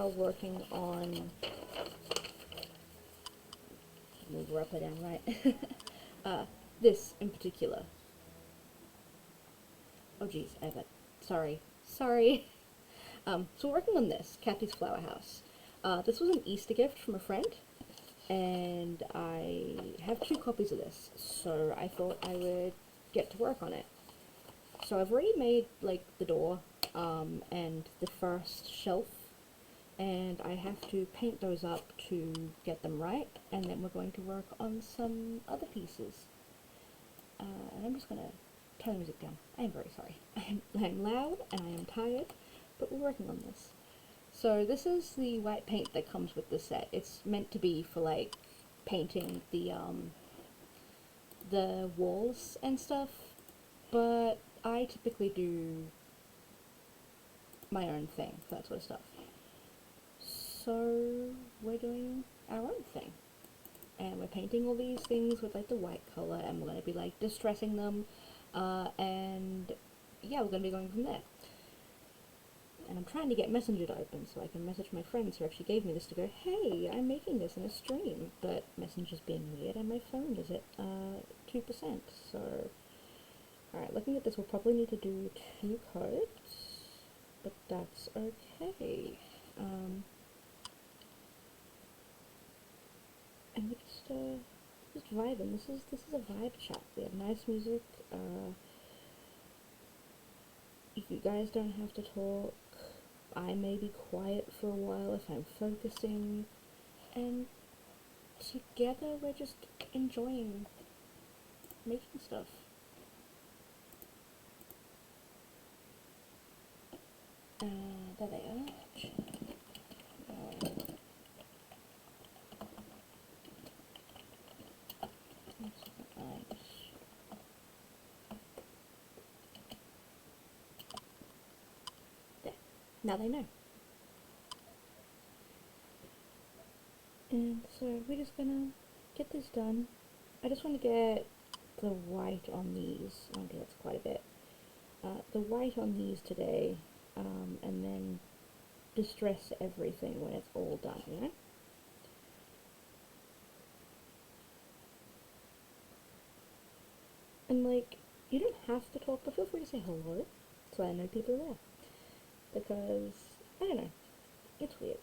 now working on, move her up or down, right? This in particular. Oh geez, I have a, sorry. So we're working on this, Kathy's Flower House. This was an Easter gift from a friend, and I have 2 copies of this, so I thought I would get to work on it. So I've already made, like, the door, and the first shelf, and I have to paint those up to get them right, and then we're going to work on some other pieces. And I'm just gonna turn the music down. I am very sorry. I'm loud, and I am tired, but we're working on this. So this is the white paint that comes with the set. It's meant to be for, like, painting the walls and stuff, but I typically do my own thing for that sort of stuff. So we're doing our own thing. And we're painting all these things with, like, the white color, and we're going to be, like, distressing them, and yeah, we're going to be going from there. And I'm trying to get Messenger to open so I can message my friends who actually gave me this to go, hey, I'm making this in a stream, but Messenger's being weird and my phone is at 2%, so alright, looking at this, we'll probably need to do 2 coats, but that's okay. And we're just vibing. This is a vibe chat. We have nice music. You guys don't have to talk. I may be quiet for a while if I'm focusing, and together we're just enjoying making stuff. There they are. There. Now they know. And so we're just gonna get this done. I just want to get the white on these. Okay, that's quite a bit. The white on these today, and then distress everything when it's all done, you know? And, like, you don't have to talk, but feel free to say hello, so I know people are there. Because, I don't know, it's weird.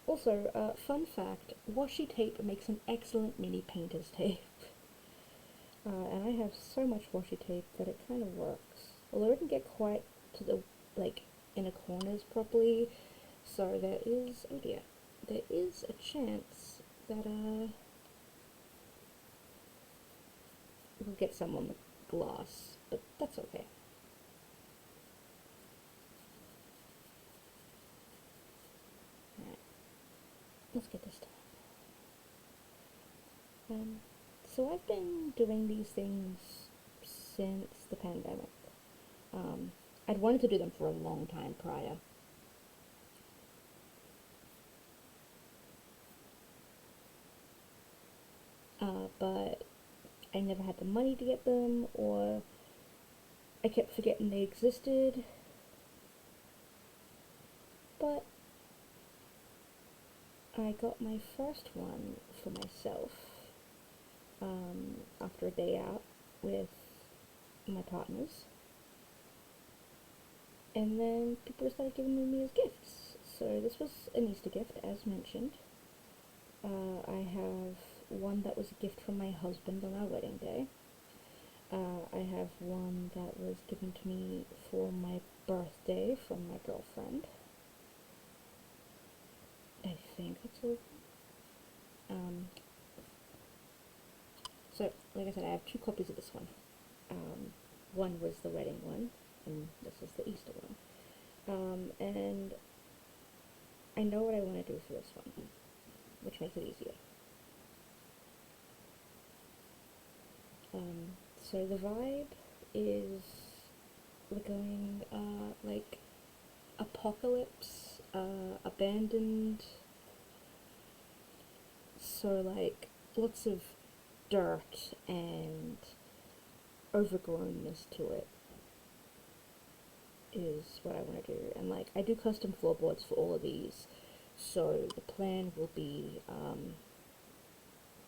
Also, fun fact, washi tape makes an excellent mini painter's tape. And I have so much washi tape that it kind of works. Although it didn't get quite to the, like, inner corners properly, so there is, oh dear, there is a chance that, we'll get some on the glass, but that's okay. Alright, let's get this done. So I've been doing these things since the pandemic. I'd wanted to do them for a long time prior. But I never had the money to get them, or I kept forgetting they existed. But I got my first one for myself after a day out with my partners. And then people started giving them me as gifts. So this was an Easter gift, as mentioned. I have one that was a gift from my husband on our wedding day. I have one that was given to me for my birthday from my girlfriend. I think that's all. So, like I said, I have 2 copies of this one. One was the wedding one, and this is the Easter one. And I know what I want to do for this one, which makes it easier. So the vibe is we're going, like, apocalypse, abandoned, so, like, lots of dirt and overgrownness to it is what I want to do. And, like, I do custom floorboards for all of these, So the plan will be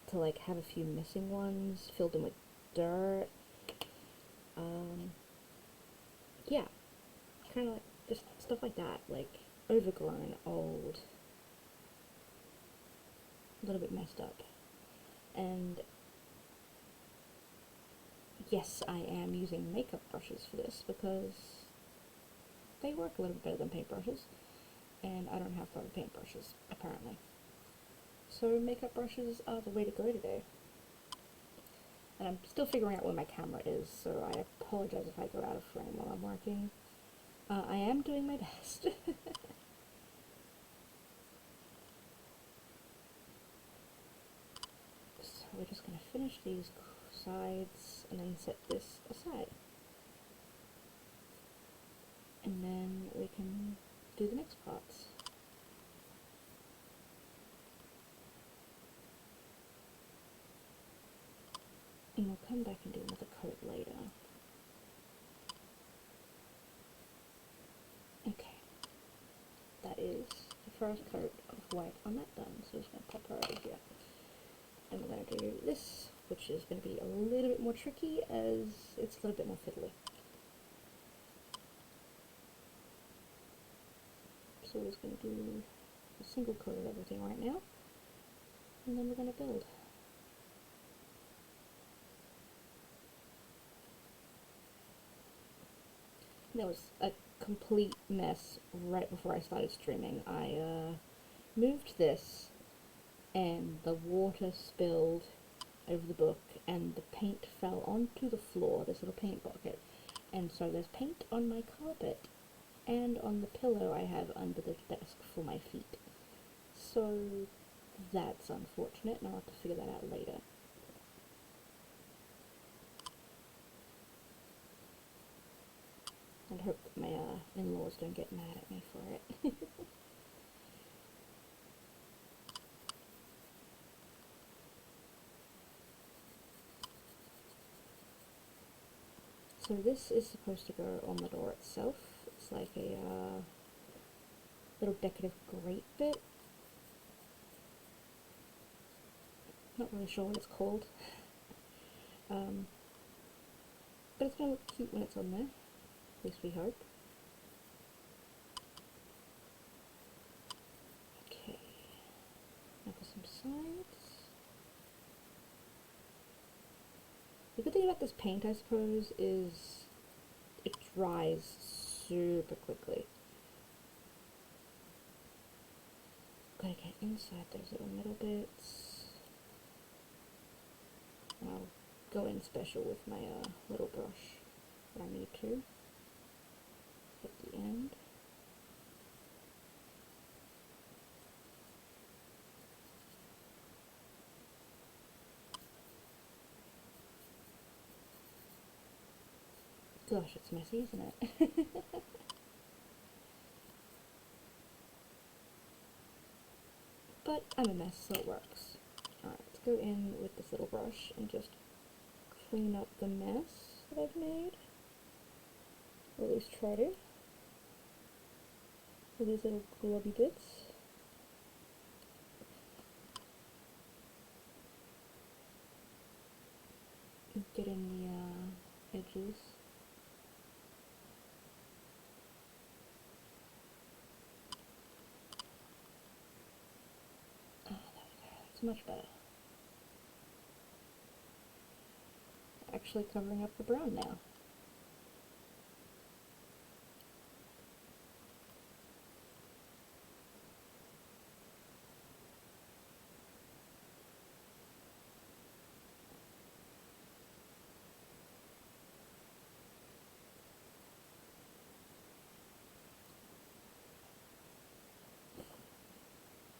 to like have a few missing ones, fill them with dirt. Yeah, kind of like just stuff like that, like overgrown, old, a little bit messed up. And yes, I am using makeup brushes for this because they work a little bit better than paintbrushes, and I don't have proper paintbrushes, apparently. So makeup brushes are the way to go today. And I'm still figuring out where my camera is, so I apologize if I go out of frame while I'm working. I am doing my best. So we're just going to finish these sides and then set this aside. And then we can do the next parts. And we'll come back and do another coat later. Okay, that is the first coat of white on that done, so I'm just going to pop her over here. And we're going to do this, which is going to be a little bit more tricky as it's a little bit more fiddly. So we're just going to do a single coat of everything right now, and then we're going to build. That was a complete mess right before I started streaming. I moved this and the water spilled over the book and the paint fell onto the floor, this little paint bucket. And so there's paint on my carpet and on the pillow I have under the desk for my feet. So that's unfortunate, and I'll have to figure that out later. And hope that my in-laws don't get mad at me for it. So this is supposed to go on the door itself. It's like a little decorative grate bit. Not really sure what it's called. But it's going to look cute when it's on there. At least we hope. Okay. Now for some sides. The good thing about this paint, I suppose, is it dries super quickly. Gotta get inside those little middle bits. And I'll go in special with my little brush that I need to at the end. Gosh, it's messy, isn't it? But I'm a mess, so it works. Alright, let's go in with this little brush and just clean up the mess that I've made. Or at least try to. With these little globby bits. Get in the edges. Ah, there we go. That's much better. Actually covering up the brown now.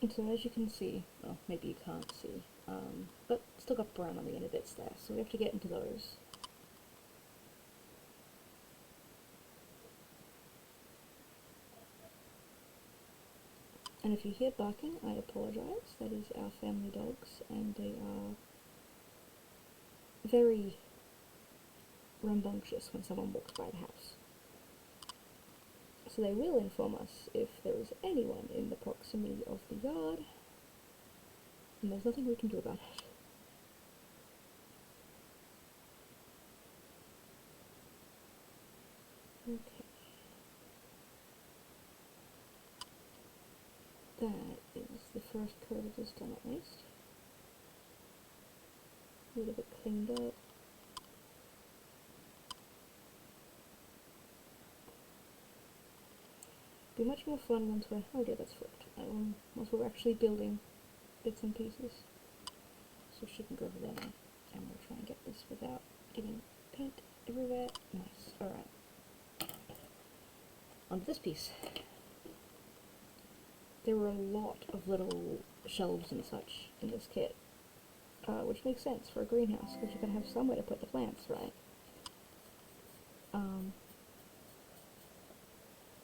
And so as you can see, well, maybe you can't see, but still got brown on the inner bits there, so we have to get into those. And if you hear barking, I apologize. That is our family dogs, and they are very rambunctious when someone walks by the house. so they will inform us if there is anyone in the proximity of the yard, and there's nothing we can do about it. Okay. That is the first coat of this done at least. A little bit cleaned up. Be much more fun once we're, oh yeah, that's flipped. Once we're actually building bits and pieces. So she can go over there now, and we'll try and get this without getting paint everywhere. Nice. Alright. Onto this piece. There were a lot of little shelves and such in this kit, which makes sense for a greenhouse, because you're going to have somewhere to put the plants, right?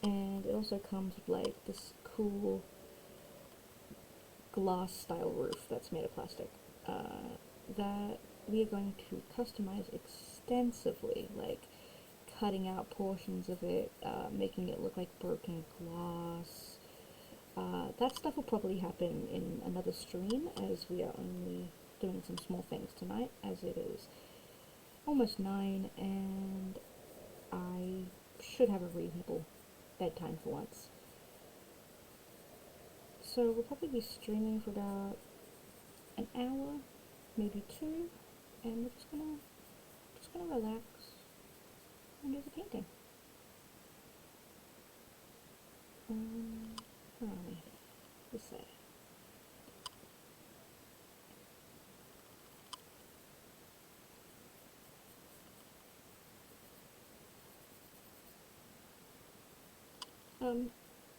And it also comes with like this cool glass style roof that's made of plastic that we are going to customize extensively, like cutting out portions of it, making it look like broken glass. That stuff will probably happen in another stream, as we are only doing some small things tonight, as it is almost 9 and I should have a reasonable bedtime for once. So we'll probably be streaming for about an hour, maybe 2, and we're just gonna relax and do the painting. Where are we? This side.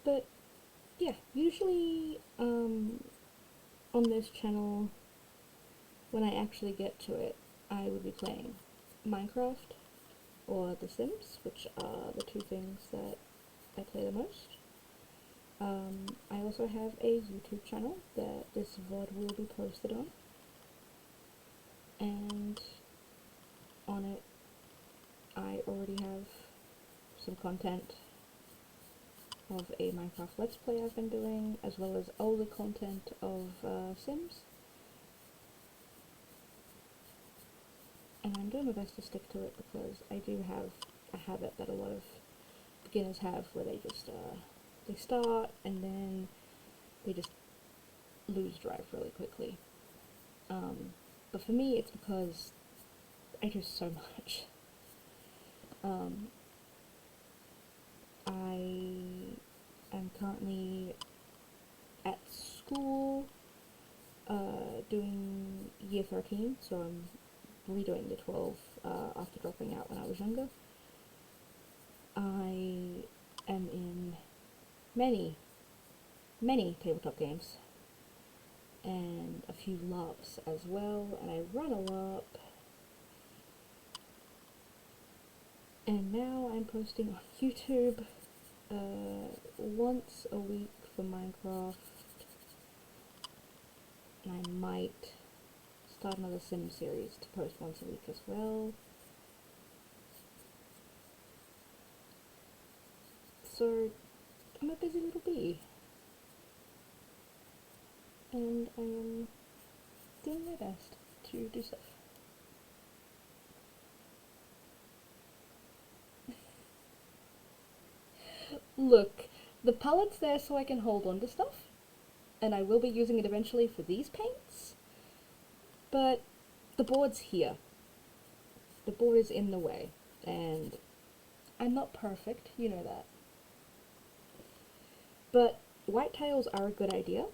But yeah, usually on this channel, when I actually get to it, I would be playing Minecraft or The Sims, which are the two things that I play the most. I also have a YouTube channel that this VOD will be posted on, and on it I already have some content of a Minecraft Let's Play I've been doing, as well as older content of Sims. And I'm doing my best to stick to it, because I do have a habit that a lot of beginners have, where they just they start and then they just lose drive really quickly. But for me, it's because I do so much. I am currently at school doing year 13, so I'm redoing the 12 after dropping out when I was younger. I am in many tabletop games, and a few LARPs as well, and I run a LARP. And now I'm posting on YouTube once a week for Minecraft, and I might start another Sim series to post once a week as well. So I'm a busy little bee, and I am doing my best to do stuff. Look, the palette's there so I can hold on to stuff, and I will be using it eventually for these paints, but the board's here. The board is in the way, and I'm not perfect, you know that. But whitetails are a good idea,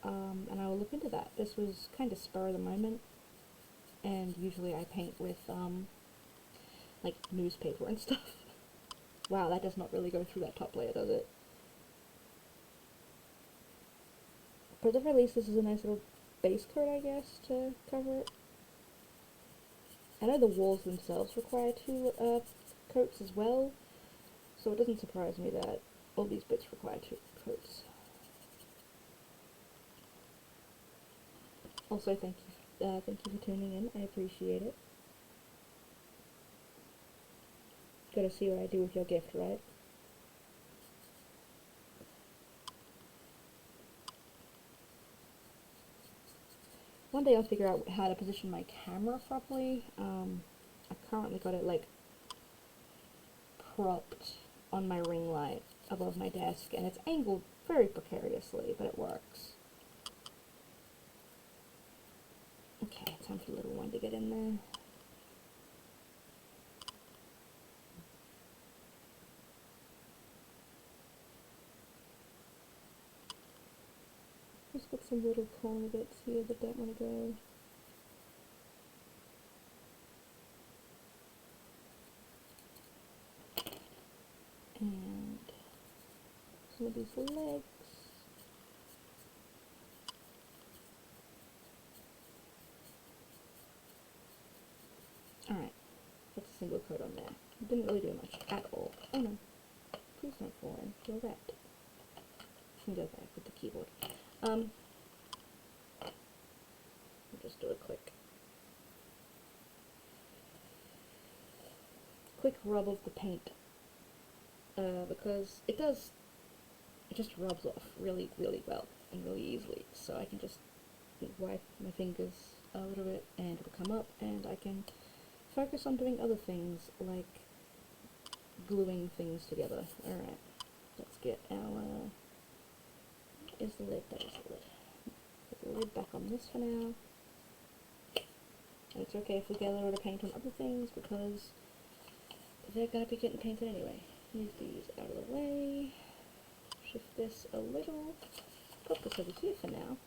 and I will look into that. This was kind of spur of the moment, and usually I paint with, like, newspaper and stuff. Wow, that does not really go through that top layer, does it? But at the very least, this is a nice little base coat, I guess, to cover it. I know the walls themselves require 2 coats as well, so it doesn't surprise me that all these bits require 2 coats. Also, thank you for tuning in. I appreciate it. Gotta see what I do with your gift, right? one day I'll figure out how to position my camera properly. I currently got it like propped on my ring light above my desk, and it's angled very precariously, but it works. Okay, time for the little one to get in there. Just got some little corner bits here that don't want to go. And some of these legs. Alright, that's a single coat on there. Didn't really do much at all. Oh no, please don't fall in. You're wet. I can go back with the keyboard. I'll just do a quick rub of the paint, because it just rubs off really, really well and really easily. So I can just wipe my fingers a little bit and it'll come up, and I can focus on doing other things like gluing things together. Alright, let's get our... Is the lid? That is the lid. Put the lid back on this for now. And it's okay if we get a little bit of paint on other things, because they're gonna be getting painted anyway. Move these out of the way. Shift this a little. Put this over here for now.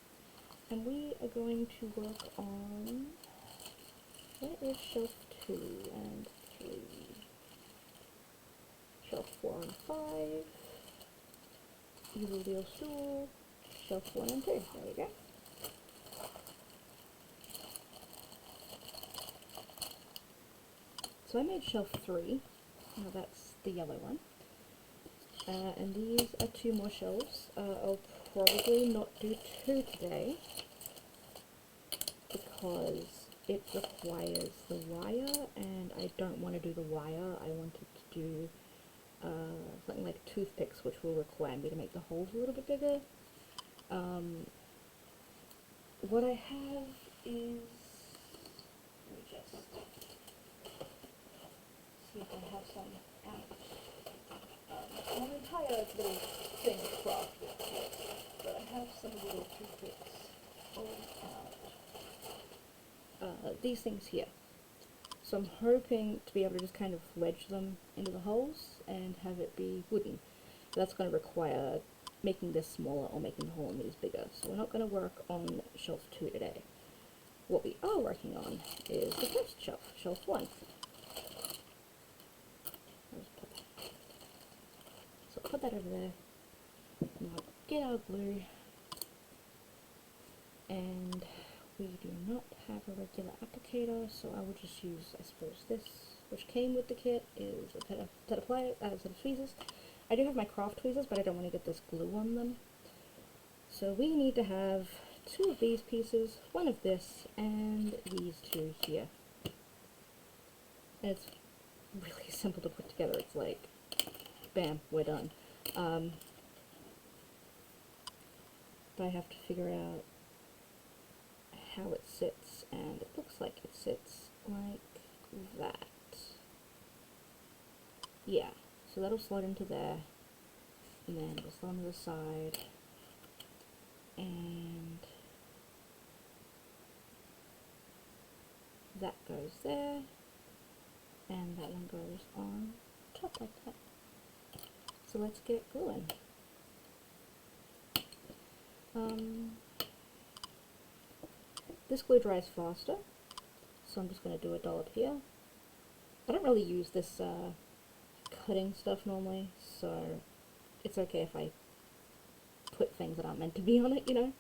And we are going to work on... Where is shelf 2 and 3? Shelf 4 and 5. Evil Deal Stool. Shelf 1 and 2. There we go. So I made shelf 3. Now that's the yellow one. And these are 2 more shelves. I'll probably not do 2 today, because it requires the wire, and I don't want to do the wire. I wanted to do something like toothpicks, which will require me to make the holes a little bit bigger. What I have is... Let me just see if I have some out. An entire little thing of craft here, but I have some little toothpicks all out. These things here. So I'm hoping to be able to just kind of wedge them into the holes and have it be wooden. That's going to require making this smaller or making the hole in these bigger. So we're not going to work on shelf 2 today. What we are working on is the first shelf, shelf 1. So put that over there. Now get our glue. And we do not have a regular applicator, so I will just use, I suppose, this, which came with the kit, is a set of pliers, set of tweezers. I do have my craft tweezers, but I don't want to get this glue on them. So we need to have 2 of these pieces, 1 of this, and these 2 here. And it's really simple to put together. It's like, bam, we're done. But I have to figure out how it sits, and it looks like it sits like that. Yeah, so that'll slide into there, and then it'll slide on the side, and that goes there, and that one goes on top like that. So let's get gluing. This glue dries faster, so I'm just going to do a dollop here. I don't really use this cutting stuff normally, so it's okay if I put things that aren't meant to be on it, you know?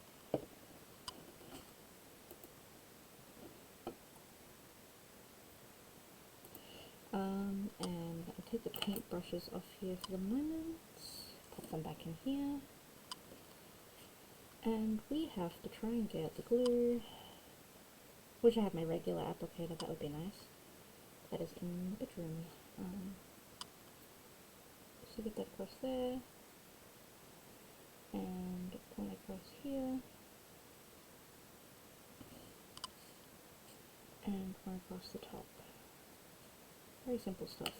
And I'll take the paint brushes off here for the moment, pop them back in here, and we have to try and get the glue. Wish I had my regular applicator, that would be nice. That is in the bedroom. So get that across there, and point across here, run across the top. Very simple stuff.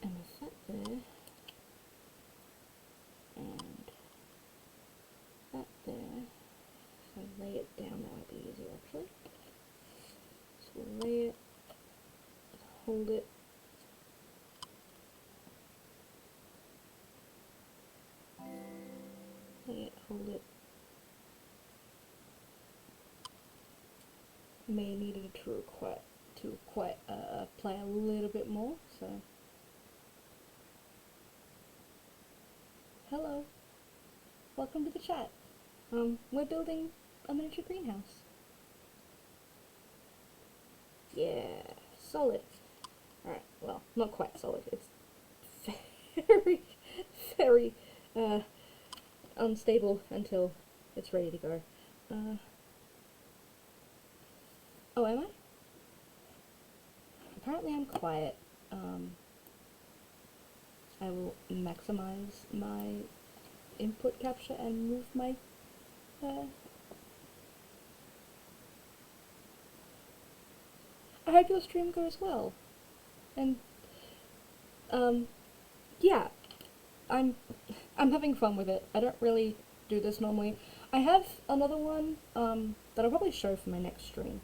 And with that there, and that there, if I lay it down, that might be easier actually. So we'll lay it, hold it, lay it, hold it. May need it to play a little bit more, so hello, welcome to the chat. We're building a miniature greenhouse. Yeah, solid. Alright, well, not quite solid. It's very, very unstable until it's ready to go. Oh, am I? Apparently I'm quiet. I will maximize my input capture and move my I hope your stream goes well. And yeah, I'm having fun with it. I don't really do this normally. I have another one that I'll probably show for my next stream,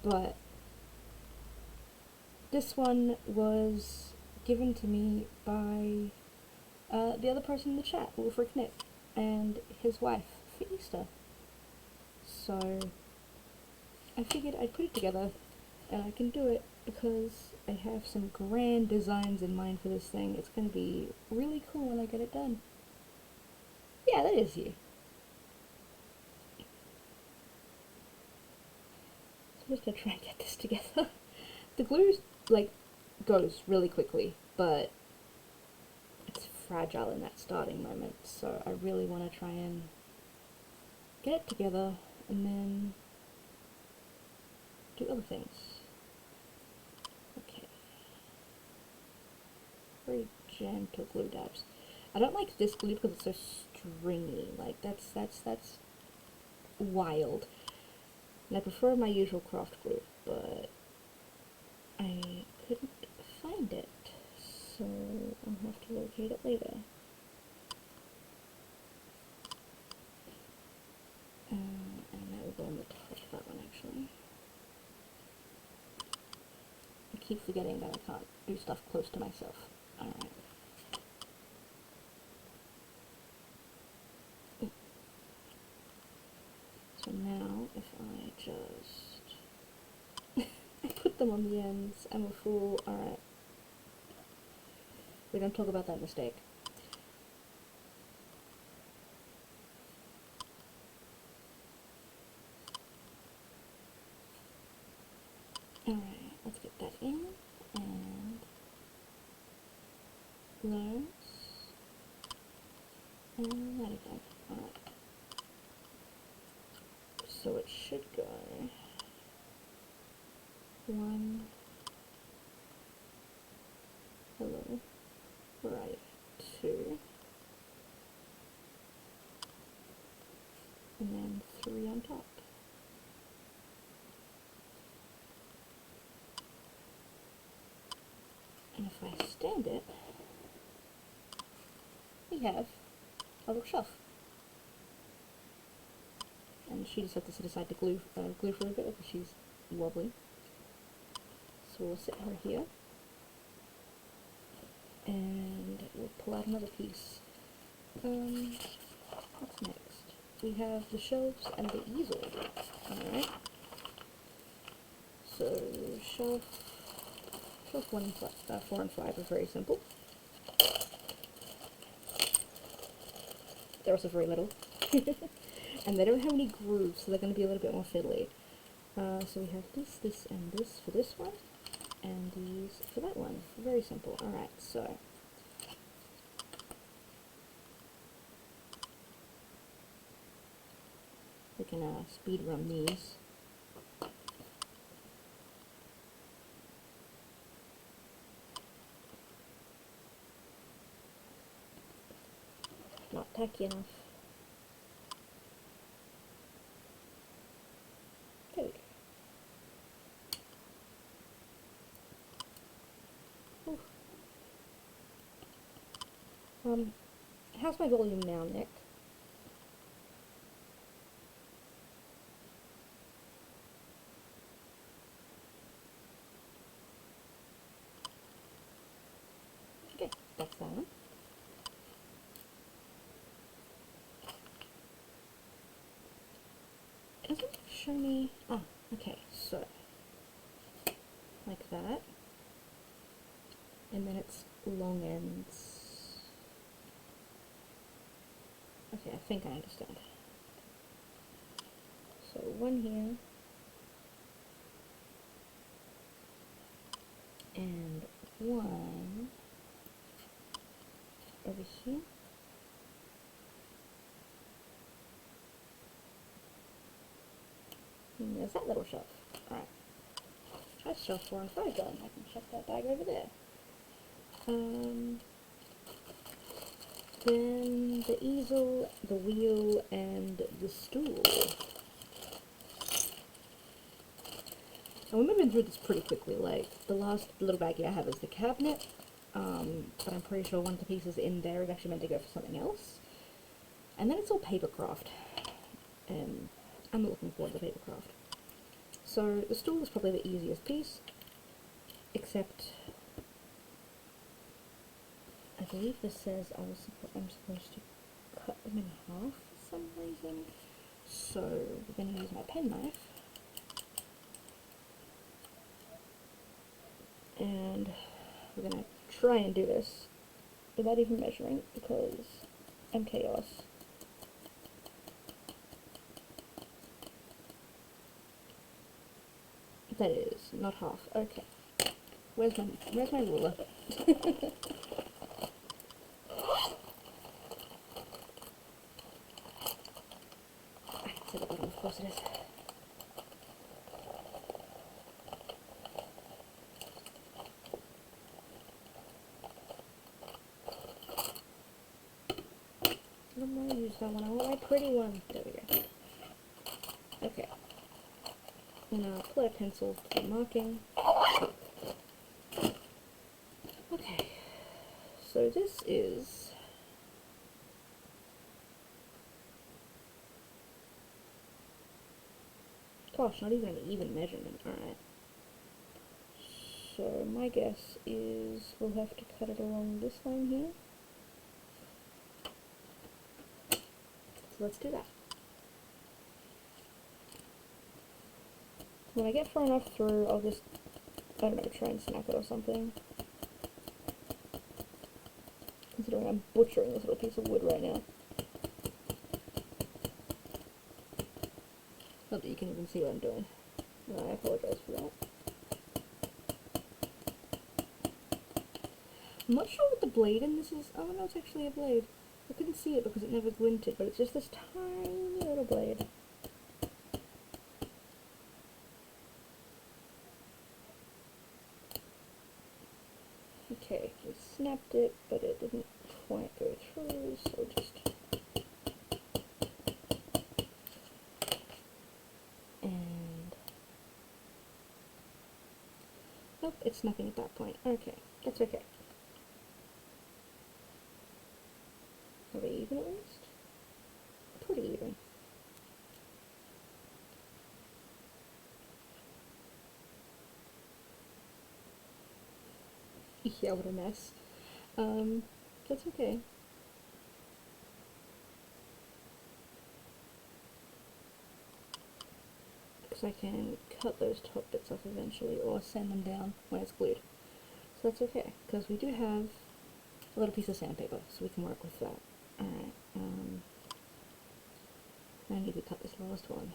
but this one was given to me by the other person in the chat, Wilfred Knipp, and his wife for Easter. So I figured I'd put it together, and I can do it because I have some grand designs in mind for this thing. It's going to be really cool when I get it done. Yeah, that is you. So I'm just going to try and get this together. The glue, like, goes really quickly, but it's fragile in that starting moment, so I really want to try and get it together and then do other things. Okay. Very gentle glue dabs. I don't like this glue because it's so stringy. Like, that's wild. And I prefer my usual craft glue, but I couldn't find it, so I'll have to locate it later. And that will go on the top of that one, actually. I keep forgetting that I can't do stuff close to myself. Alright. So now, if I just... I put them on the ends, I'm a fool. Alright. We don't talk about that mistake. Alright, let's get that in, and those, and that again. Alright. So it should go 1, hello, where are you? 2, and then 3 on top. And if I stand it, we have a little shelf. And she just had to sit aside to glue for a bit because she's wobbly. So we'll sit her here. And we'll pull out another piece. What's next? We have the shelves and the easel. Alright. So shelf 4 and 5 are very simple. They're also very little. And they don't have any grooves, so they're going to be a little bit more fiddly. So we have this, and this for this one, and these for that one. Very simple. Alright, so we can speed run these. Not tacky enough. There we go. Ooh. How's my volume now, Nick? Okay, that's that one. Doesn't it show me? Ah, okay, so like that, and then it's long ends. Okay, I think I understand. So one here, and one over here. And there's that little shelf. Alright. That's shelf 4 and 5 done. I can check that bag over there. Then the easel, the wheel, and the stool. And we're moving through this pretty quickly. Like, the last little baggie I have is the cabinet, but I'm pretty sure one of the pieces in there is actually meant to go for something else. And then it's all paper craft, and I'm looking forward to the paper craft. So the stool is probably the easiest piece, except I believe this says I'm supposed to cut them in half for some reason. So we're going to use my penknife, and we're going to try and do this without even measuring, because I'm chaos. That is not half. Okay. Where's my ruler? It's at the bottom, of course it is. I don't want to use that one. I want my pretty one. There we go. Okay. Now apply a pencil to the marking. Okay. So this is gosh, not even an even measurement. Alright. So my guess is we'll have to cut it along this line here. So let's do that. When I get far enough through, I'll just, I don't know, try and snap it or something. Considering I'm butchering this little piece of wood right now. Not that you can even see what I'm doing. No, I apologize for that. I'm not sure what the blade in this is. Oh no, it's actually a blade. I couldn't see it because it never glinted, but it's just this tiny little blade. Okay, we snapped it, but it didn't quite go through, so just... And... Nope, it's nothing at that point. Okay, that's okay. Are they even at least? Pretty even. Yeah, what a mess. That's okay. Because I can cut those top bits off eventually, or sand them down when it's glued. So that's okay, because we do have a little piece of sandpaper, so we can work with that. Alright, I need to cut this last one.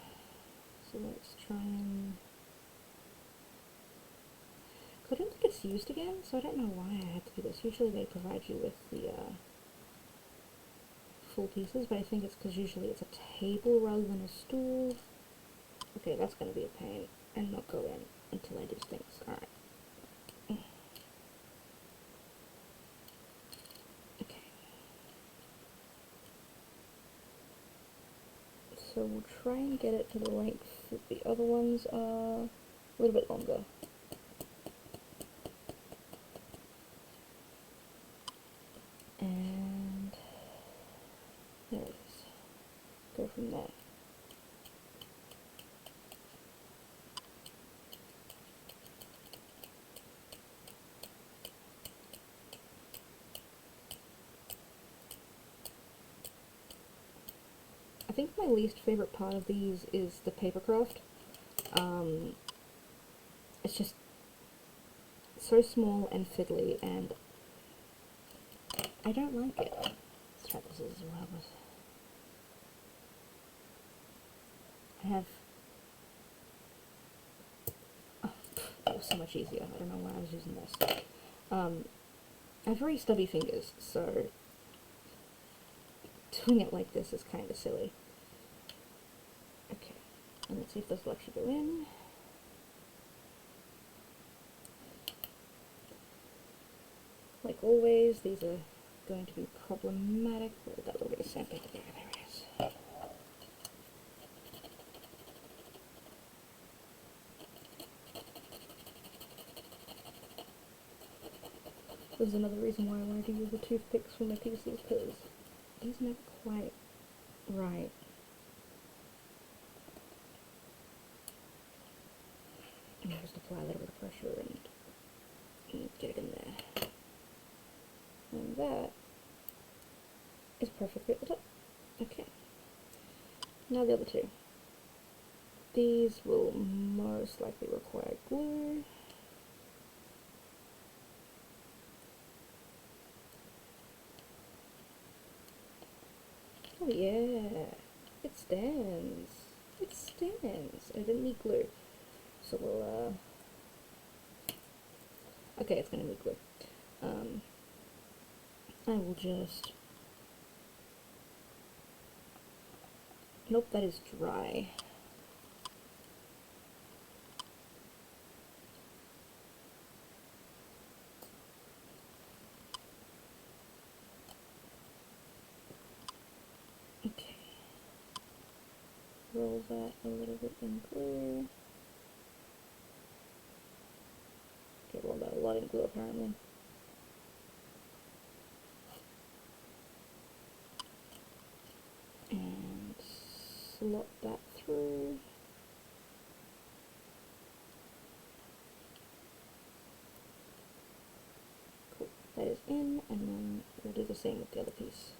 So let's try and... I don't think it's used again, so I don't know why I had to do this. Usually they provide you with the full pieces, but I think it's because usually it's a table rather than a stool. Okay, that's going to be a pain, and not go in until I do things. Alright. Okay. so we'll try and get it to the length that the other ones are, a little bit longer. And there it is. Go from there. I think my least favorite part of these is the paper craft. It's just so small and fiddly, and I don't like it. Let's try this as well. I have... Oh, that was so much easier. I don't know why I was using this. I have very stubby fingers, so doing it like this is kind of silly. Okay, and let's see if this will actually go in. Like always, these are going to be problematic. Where that little bit of sandpaper there? There it is. This is another reason why I wanted to use the toothpicks for my pieces, because these are never quite right. And I'll just apply a little bit of pressure and get it in there. And that is perfectly at the top. Okay. Now the other two. These will most likely require glue. Oh yeah, it stands. It stands. I didn't need glue. So we'll, okay, it's gonna need glue. I will just... Nope, that is dry. Okay. Roll that a little bit in glue. Okay, roll that a lot in glue apparently. And slot that through. Cool, that is in, and then we'll do the same with the other piece.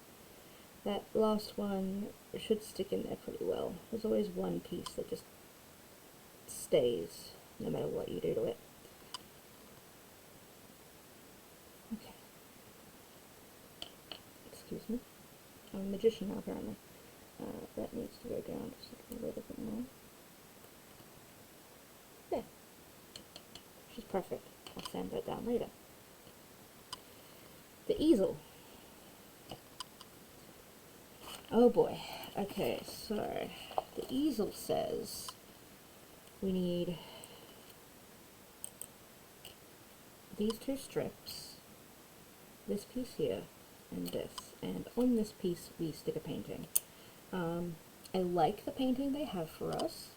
That last one should stick in there pretty well. There's always one piece that just stays, no matter what you do to it. Okay. Excuse me. I'm a magician now, apparently. That needs to go down just a little bit more. There. Which is perfect. I'll sand that down later. The easel. Oh boy. Okay, so the easel says we need these two strips, this piece here, and this. And on this piece we stick a painting. I like the painting they have for us,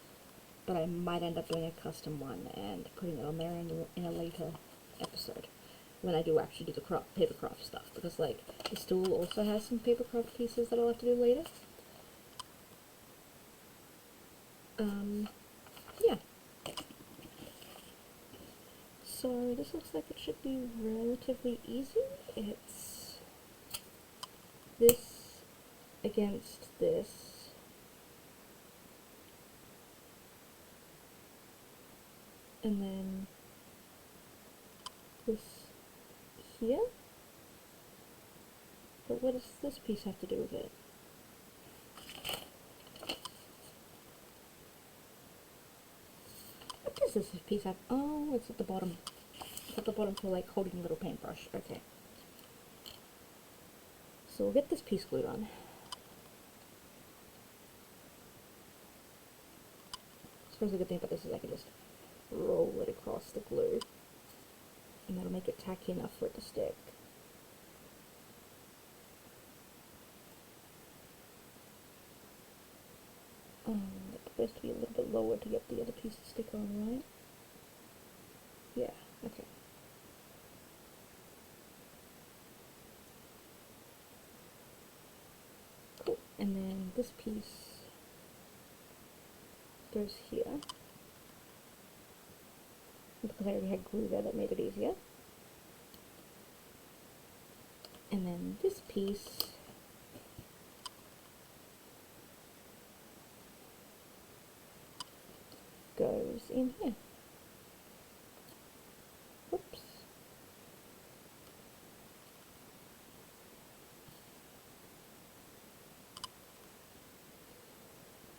but I might end up doing a custom one and putting it on there in a later episode, when I do actually do the paper craft stuff, because like the stool also has some paper craft pieces that I'll have to do later. Yeah. So this looks like it should be relatively easy. It's this against this. And then this here? But what does this piece have to do with it? What does this piece have? Oh, it's at the bottom. It's at the bottom for like holding a little paintbrush. Okay. So we'll get this piece glued on. I suppose the good thing about this is I can just roll it across the glue, and that'll make it tacky enough for it to stick. supposed to be a little bit lower to get the other piece to stick on, right? Yeah, okay. Cool. And then this piece goes here. Because I already had glue there, that made it easier. And then this piece goes in here. Whoops.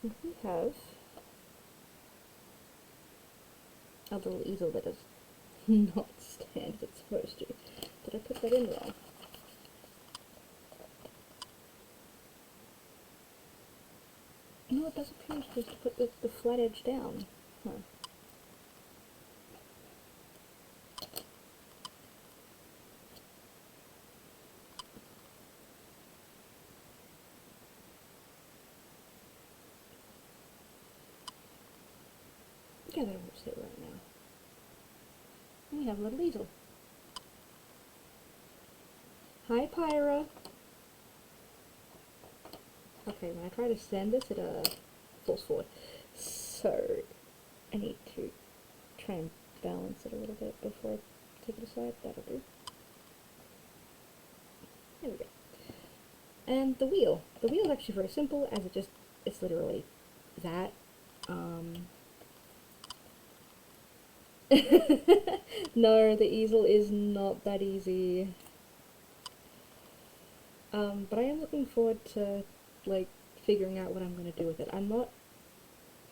And we have a little easel that does not stand as it's supposed to. Did I put that in wrong? No, it does appear I'm supposed to put the flat edge down. Huh. Yeah, that won't sit right now. And we have a little easel. Hi, Pyra. Okay, when I try to stand this, it falls forward. So, I need to try and balance it a little bit before I take it aside. That'll do. There we go. And the wheel. The wheel is actually very simple, as it's literally that. No, the easel is not that easy. But I am looking forward to, like, figuring out what I'm going to do with it. I'm not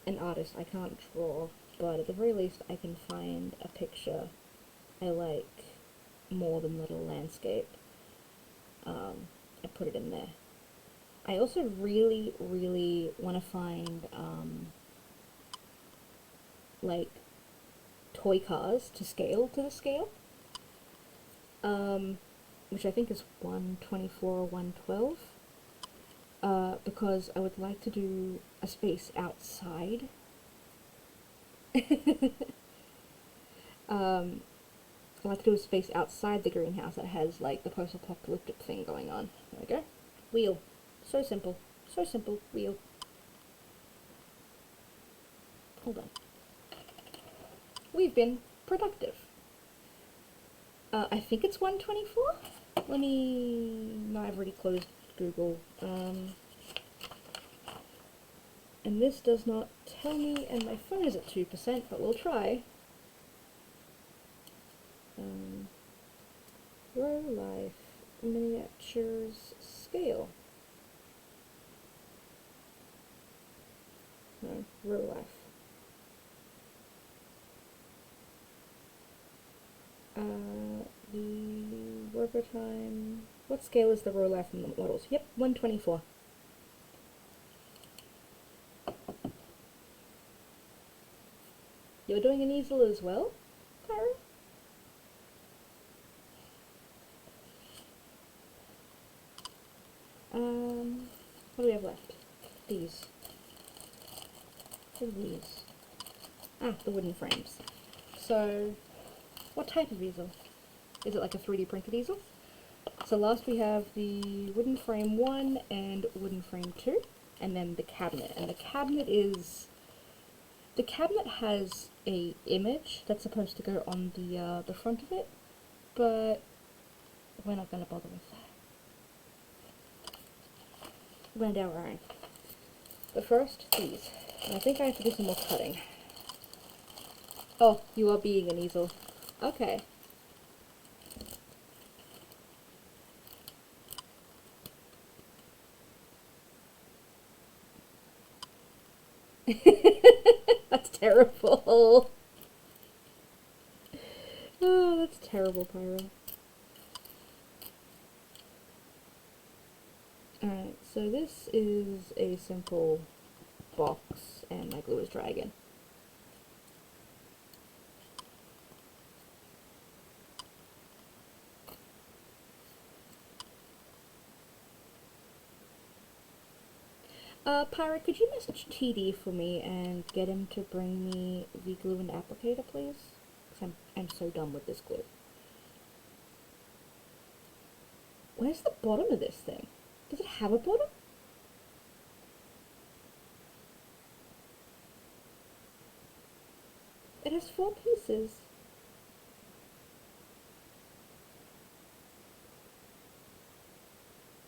an artist, I can't draw, but at the very least I can find a picture I like more than little landscape, and put it in there. I also really, really want to find, like, toy cars to scale to the scale, which I think is 124 or 112, because I would like to do a space outside. I'd like to do a space outside the greenhouse that has, like, the post-apocalyptic thing going on. There we go. Wheel. So simple. So simple. Wheel. Hold on. We've been productive. I think it's 124? Let me... No, I've already closed Google. And this does not tell me, and my phone is at 2%, but we'll try. Row Life Miniatures Scale. No, Row Life. The Robotime... What scale is the Row Life models? Yep, 124. You're doing an easel as well, Pyra? What do we have left? These. What are these? Ah, the wooden frames. So, what type of easel? Is it like a 3D printed easel? So last we have the wooden frame 1 and wooden frame 2, and then the cabinet. And the cabinet is... The cabinet has a image that's supposed to go on the front of it, but we're not going to bother with that. We're going to do our own. But first, these. And I think I have to do some more cutting. Oh, you are being an easel. Okay. That's terrible. Oh, that's terrible, Pyra. Alright, so this is a simple box, and my glue is dry again. Pirate, could you message TD for me and get him to bring me the glue and applicator, please? Because I'm so done with this glue. Where's the bottom of this thing? Does it have a bottom? It has 4 pieces.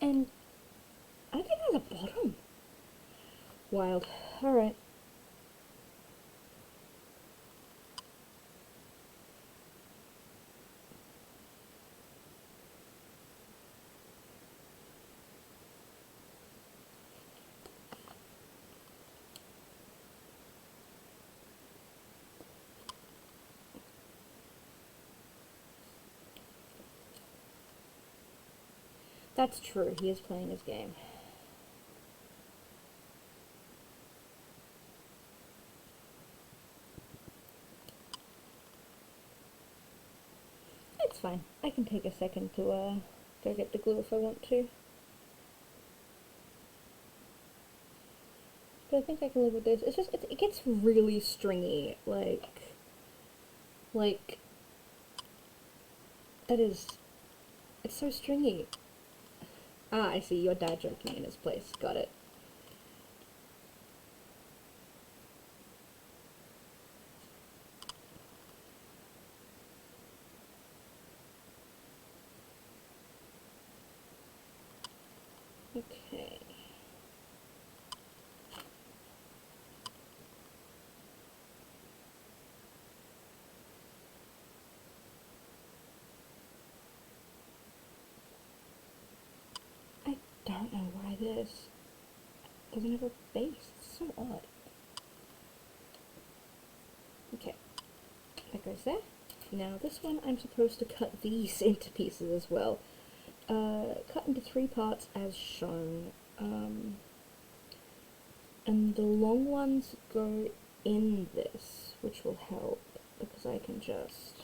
And I don't think it has a bottom. Wild. Alright. That's true, he is playing his game. It's fine. I can take a second to go get the glue if I want to. But I think I can live with this. It's just, it gets really stringy, like, that is, it's so stringy. Ah, I see, your dad joking in his place, got it. Okay. I don't know why this doesn't have a base. It's so odd. Okay, that goes there. Now this one I'm supposed to cut these into pieces as well. Cut into 3 parts as shown. And the long ones go in this, which will help because I can just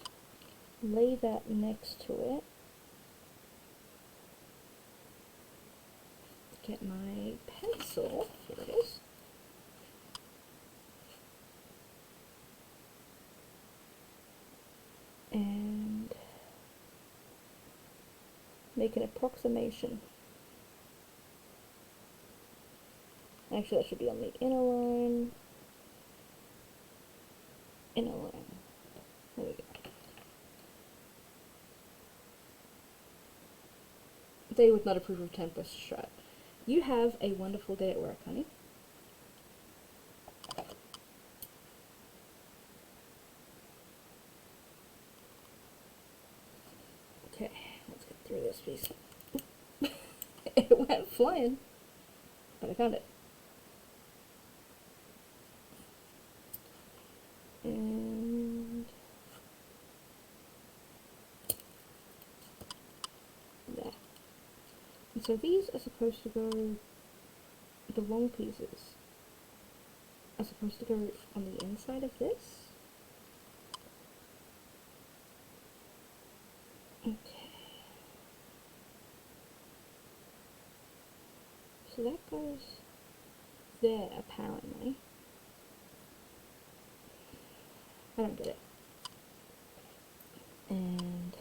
lay that next to it. Get my pencil, here it is. And make an approximation. Actually, that should be on the inner line. Inner line. There we go. They would not approve of Tempest strat. You have a wonderful day at work, honey. Okay, let's get through this piece. It went flying, but I found it. And there. And so these are supposed to go, the long pieces are supposed to go on the inside of this. Okay. So that goes there, apparently. I don't get it. And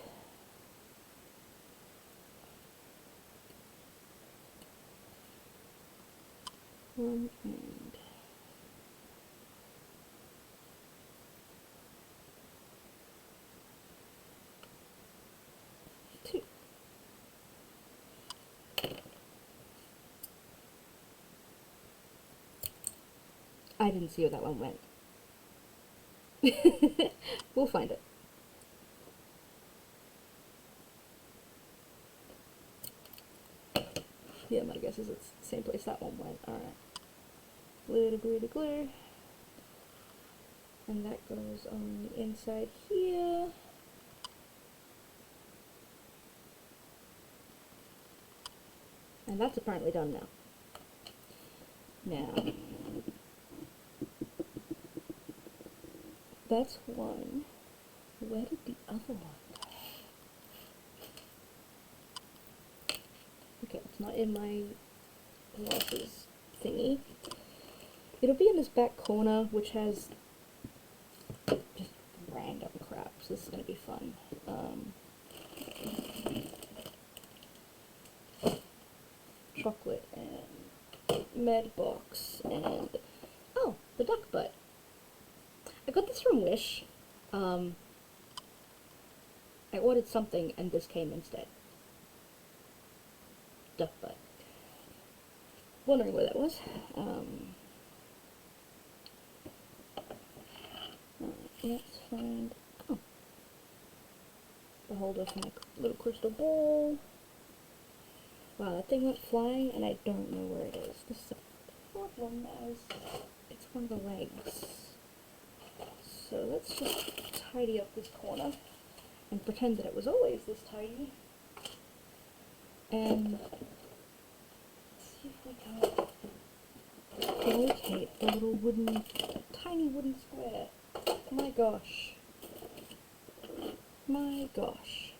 one and two. I didn't see where that one went. We'll find it. Yeah, my guess is it's the same place that one went. Alright. Little glue to glue. And that goes on the inside here. And that's apparently done now. Now, that's one. Where did the other one go? Okay, it's not in my glasses thingy. It'll be in this back corner, which has just random crap, so this is going to be fun. Chocolate and med box and oh, the duck butt. I got this from Wish. I ordered something and this came instead. Duck butt. Wondering where that was. Let's find the holder for my little crystal ball. Wow, that thing went flying and I don't know where it is. This is a problem as it's one of the legs. So let's just tidy up this corner and pretend that it was always this tidy. And see if we can locate the little wooden, tiny wooden square. My gosh. My gosh.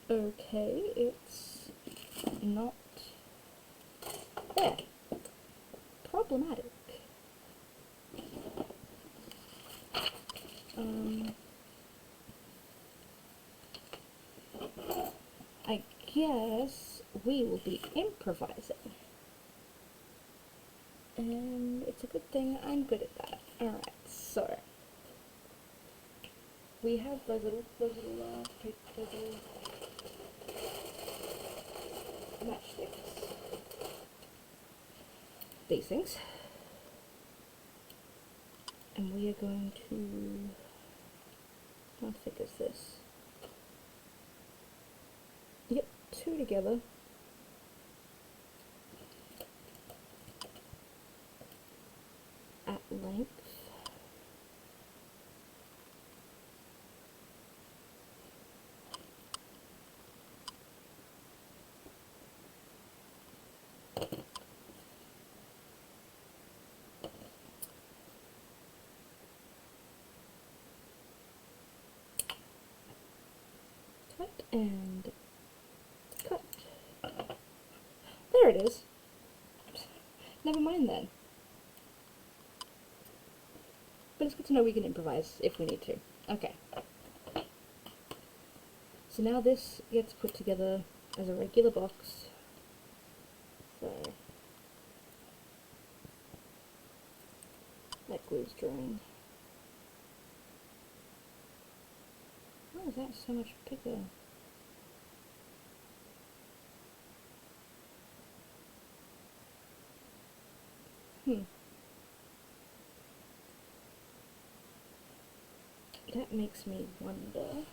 Okay, it's not there. Problematic. I guess we will be improvising. And it's a good thing I'm good at that. Alright, so we have those little matchsticks. These things. And we are going to, how thick is this? Yep, 2 together. At length. Cut and cut. There it is. Never mind then. But it's good to know we can improvise if we need to. Okay. So now this gets put together as a regular box. So that glue's drying. Why is that so much bigger? That makes me wonder.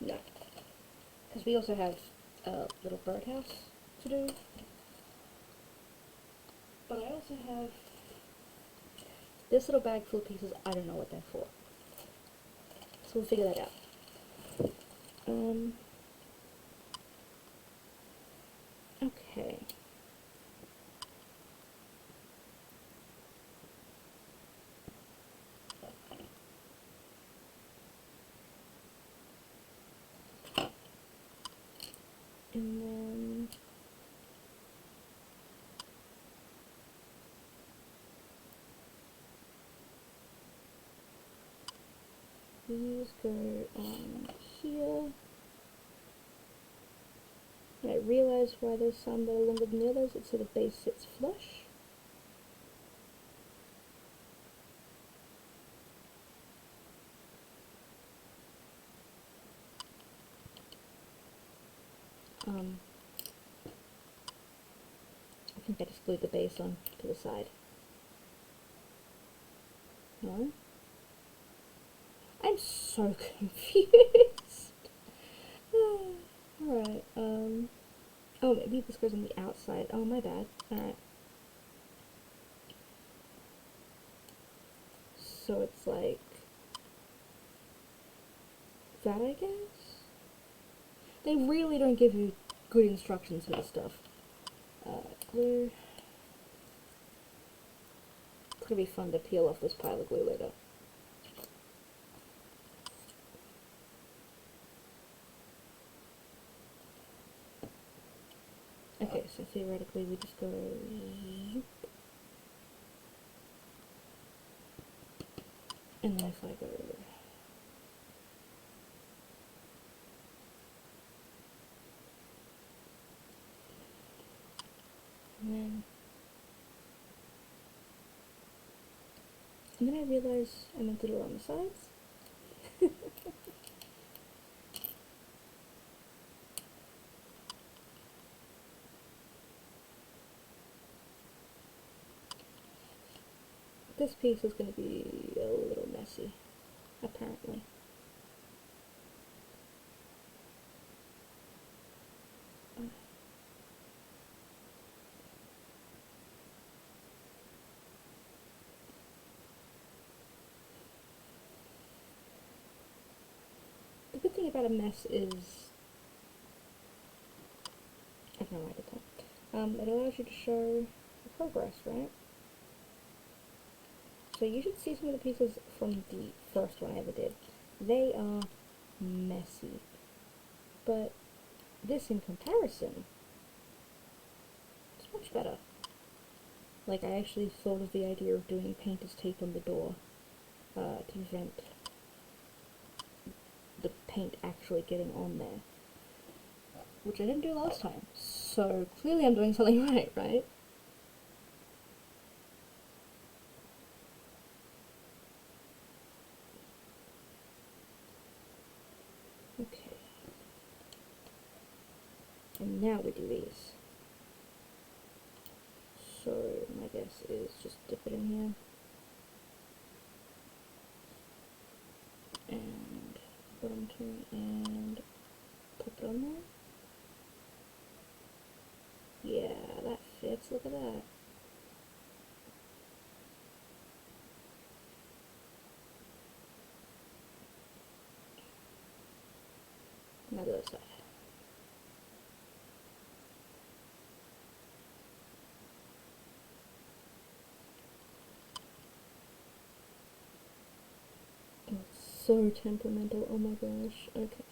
No. Because we also have a little birdhouse to do. But I also have this little bag full of pieces. I don't know what they're for. So we'll figure that out. Okay. And then these go on here. I realize why there's some that are longer than the others. It's so the base sits flush. I think I just glued the base on to the side. No? I'm so confused. Alright, oh, maybe this goes on the outside. Oh, my bad. Alright. So it's like that, I guess? They really don't give you good instructions for this stuff. Glue. gonna be fun to peel off this pile of glue later. Okay, so theoretically we just go zoop. And then if I go and then I realize I meant to do it on the sides. This piece is going to be a little messy, apparently. The good thing about a mess is, I don't know why I did that. It allows you to show the progress, right? So you should see some of the pieces from the first one I ever did. They are messy, but this in comparison, it's much better. Like, I actually thought of the idea of doing painter's tape on the door to prevent the paint actually getting on there, which I didn't do last time, so clearly I'm doing something right, right? Okay. And now we do these. So my guess is just dip it in here. And bottom two and pop it on there. Yeah, that fits, look at that. Now the other side. Oh, it's so temperamental, oh my gosh, okay.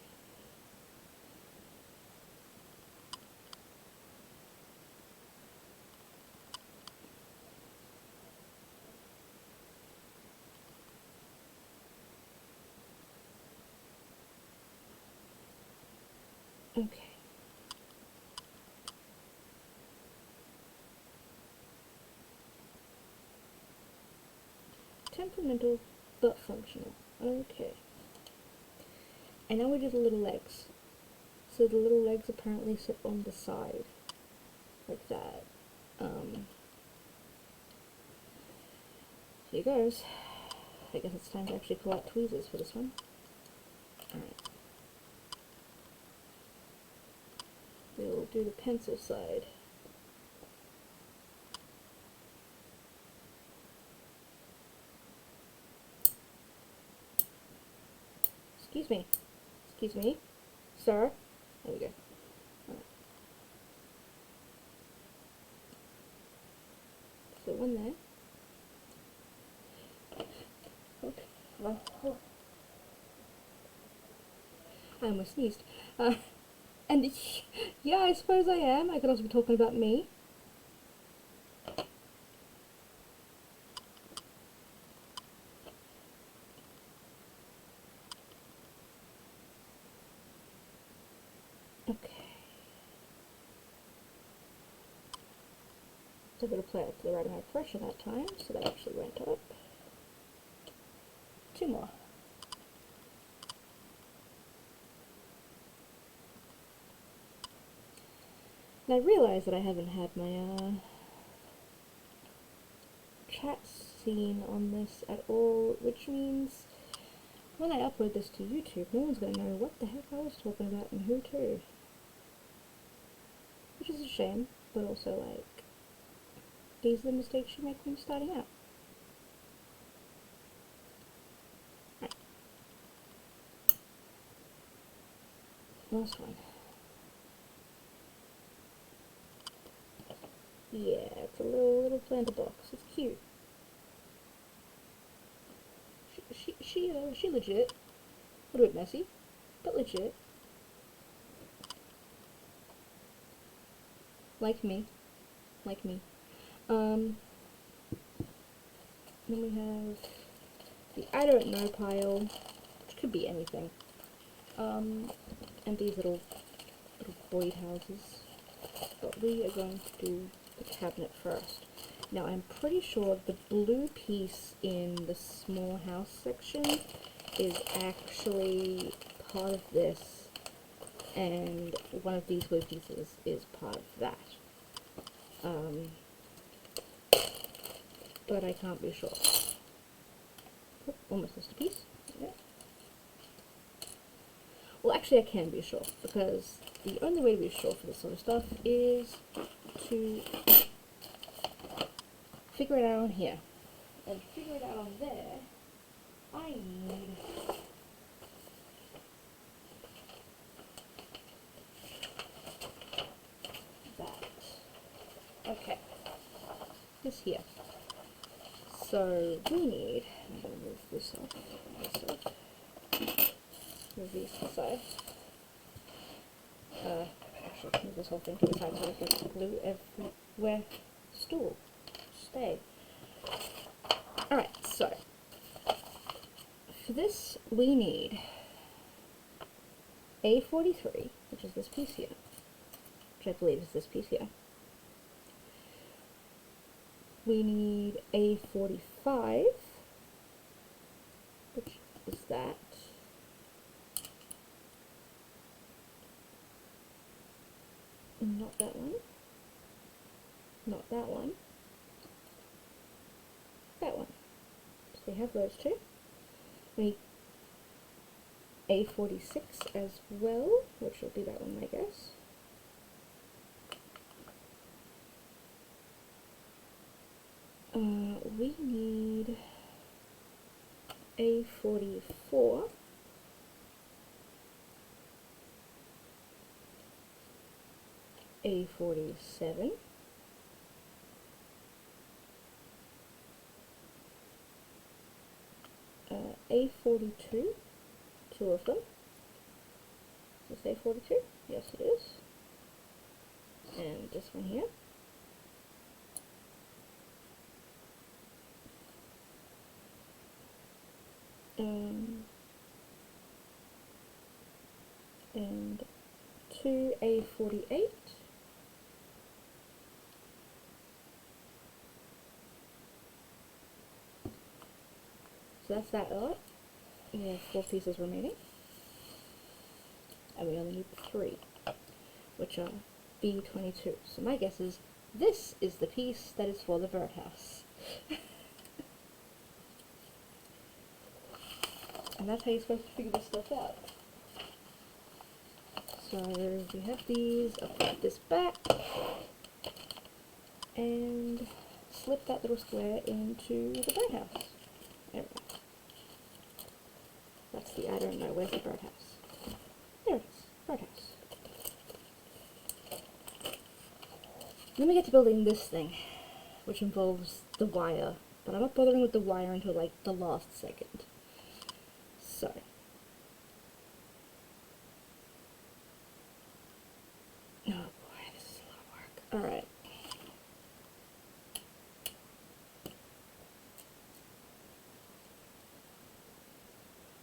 Okay. Temperamental, but functional. Okay. And now we do the little legs. So the little legs apparently sit on the side, like that. Here goes. I guess it's time to actually pull out tweezers for this one. Alright. We'll do the pencil side. Excuse me. Excuse me. Sir. There we go. Alright. So one there. Okay. I almost sneezed. And yeah, I suppose I am. I could also be talking about me. Okay. So I'm going to play up the right amount of pressure that time, so that actually went up. Two more. And I realize that I haven't had my chat scene on this at all, which means when I upload this to YouTube, no one's going to know what the heck I was talking about and who to. Which is a shame, but also, like, these are the mistakes you make when you're starting out. Right. Last one. Yeah, it's a little planter box. It's cute. she legit. A little bit messy, but legit. Like me. Like me. Then we have the I don't know pile, which could be anything. And these little void houses. But we are going to do the cabinet first. Now I'm pretty sure the blue piece in the small house section is actually part of this, and one of these blue pieces is part of that. But I can't be sure. Oh, almost missed a piece. Yeah. Well, actually I can be sure, because the only way to be sure for this sort of stuff is to figure it out on here. And to figure it out on there, I need that. Okay. This here. So we need, I'm going to move this off. Move these to the side. Actually, move this whole thing to the side so I get glue everywhere. Stool. Stay. Alright, so for this we need A43, which is this piece here, which I believe is this piece here. We need A45, which is that. Not that one. Not that one. That one. So we have those two. We need A46 as well, which will be that one, I guess. We need A44. A47. A42, two of them. Is this A42? Yes it is. And this one here. And two A48. So that's that lot. We have 4 pieces remaining. And we only need 3, which are B22. So my guess is this is the piece that is for the birdhouse. And that's how you're supposed to figure this stuff out. So we have these, I'll put this back, and slip that little square into the birdhouse. There we go. That's the I don't know, where's the birdhouse? There it is, birdhouse. Then we get to building this thing, which involves the wire, but I'm not bothering with the wire until like the last second. So, oh boy, this is a lot of work. Alright.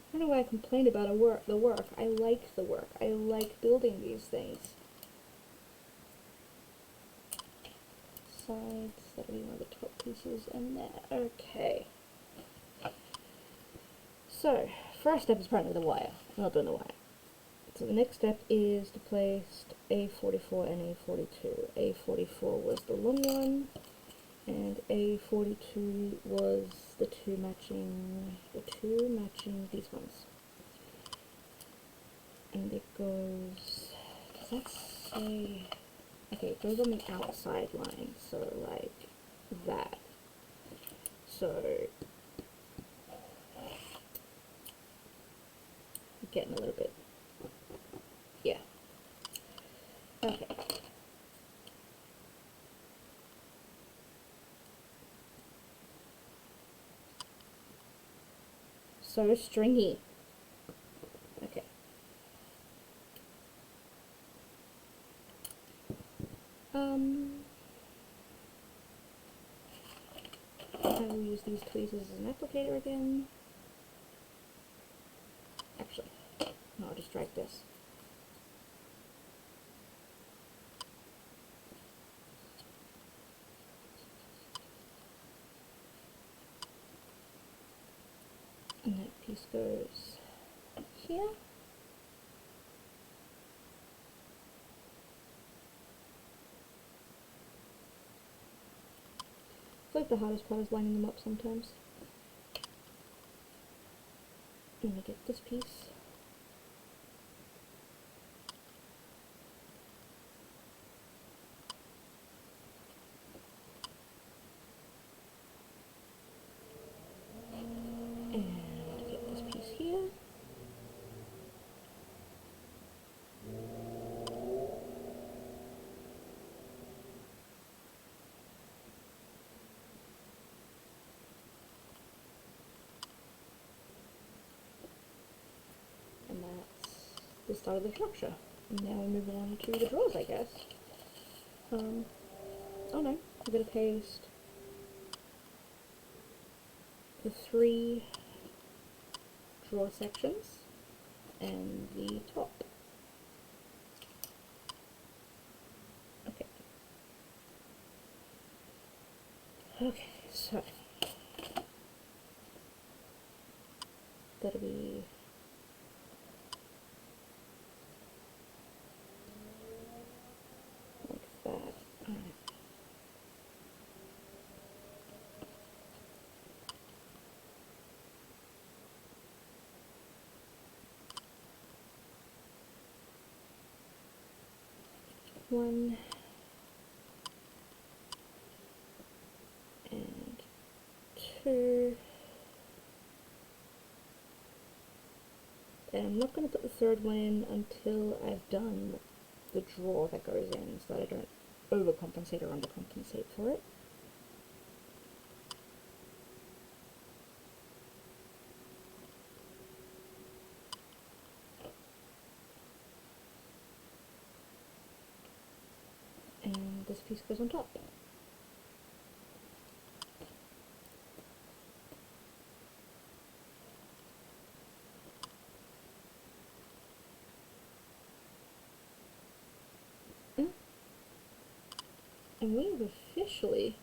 I don't know why I complained about the work. I like the work. I like building these things. Sides, that'll be one of the top pieces, and there. Okay. So, first step is apparently the wire. I'm not doing the wire. So the next step is to place A44 and A42. A44 was the long one, and A42 was the two matching these ones. And it goes, does that say, okay, it goes on the outside line, so like that. So, getting a little bit, yeah. Okay. so stringy. Okay. I will use these tweezers as an applicator again. Actually, no, I'll just drag this. And that piece goes here. I feel like the hardest part is lining them up sometimes. I'm gonna get this piece. And get this piece here. And that's the start of the structure. And now we move on to the drawers, I guess. Oh no, a bit of paste. The 3 drawer sections and the top. Okay. Okay, so that'll be like that. Alright. One and 2, and I'm not going to put the 3rd one in until I've done the drawer that goes in, so that I don't overcompensate or undercompensate for it. And this piece goes on top. And we have officially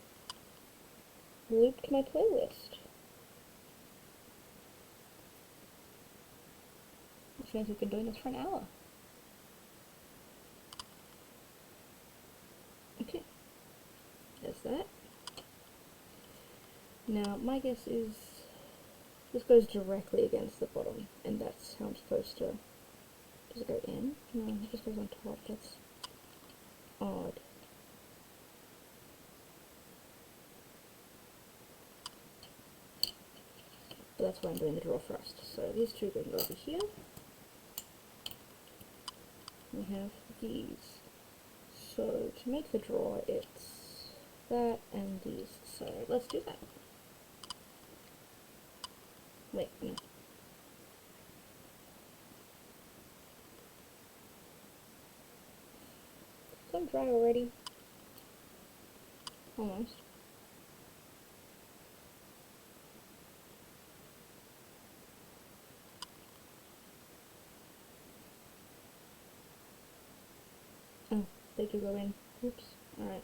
looped my playlist. Which means we've been doing this for an hour. Okay, there's that. Now, my guess is this goes directly against the bottom, and that's how I'm supposed to... Does it go in? No, it just goes on top. That's odd. But that's why I'm doing the drawer first. So these 2 go over here. We have these. So to make the drawer, it's that and these. So let's do that. Wait, no. Some dry already. Almost. Oh, they do go in. Oops. Alright.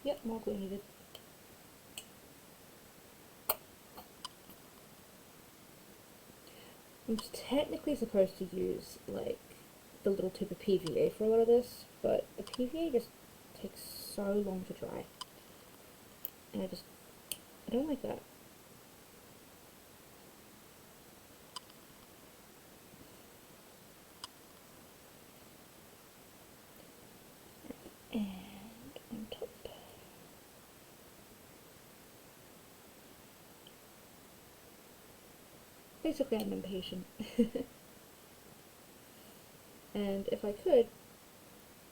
Yep, more glue needed. I'm technically supposed to use, like, the little tip of PVA for a lot of this, but the PVA just takes so long to dry. And I don't like that. And on top. Basically, I'm impatient. And if I could,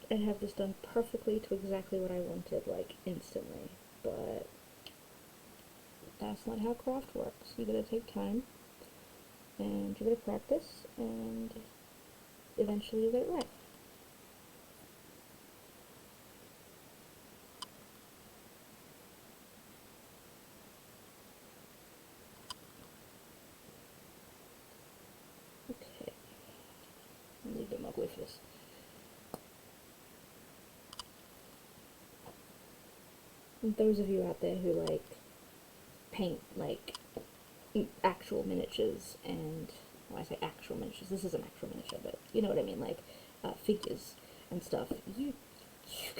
I'd have this done perfectly to exactly what I wanted, like, instantly. But That's not how craft works. You gotta take time, and you gotta practice, and eventually you'll get it right. Okay, a little bit more glue for this. And those of you out there who like paint like actual miniatures, and well, I say actual miniatures, this is an actual miniature, but you know what I mean, like figures and stuff, you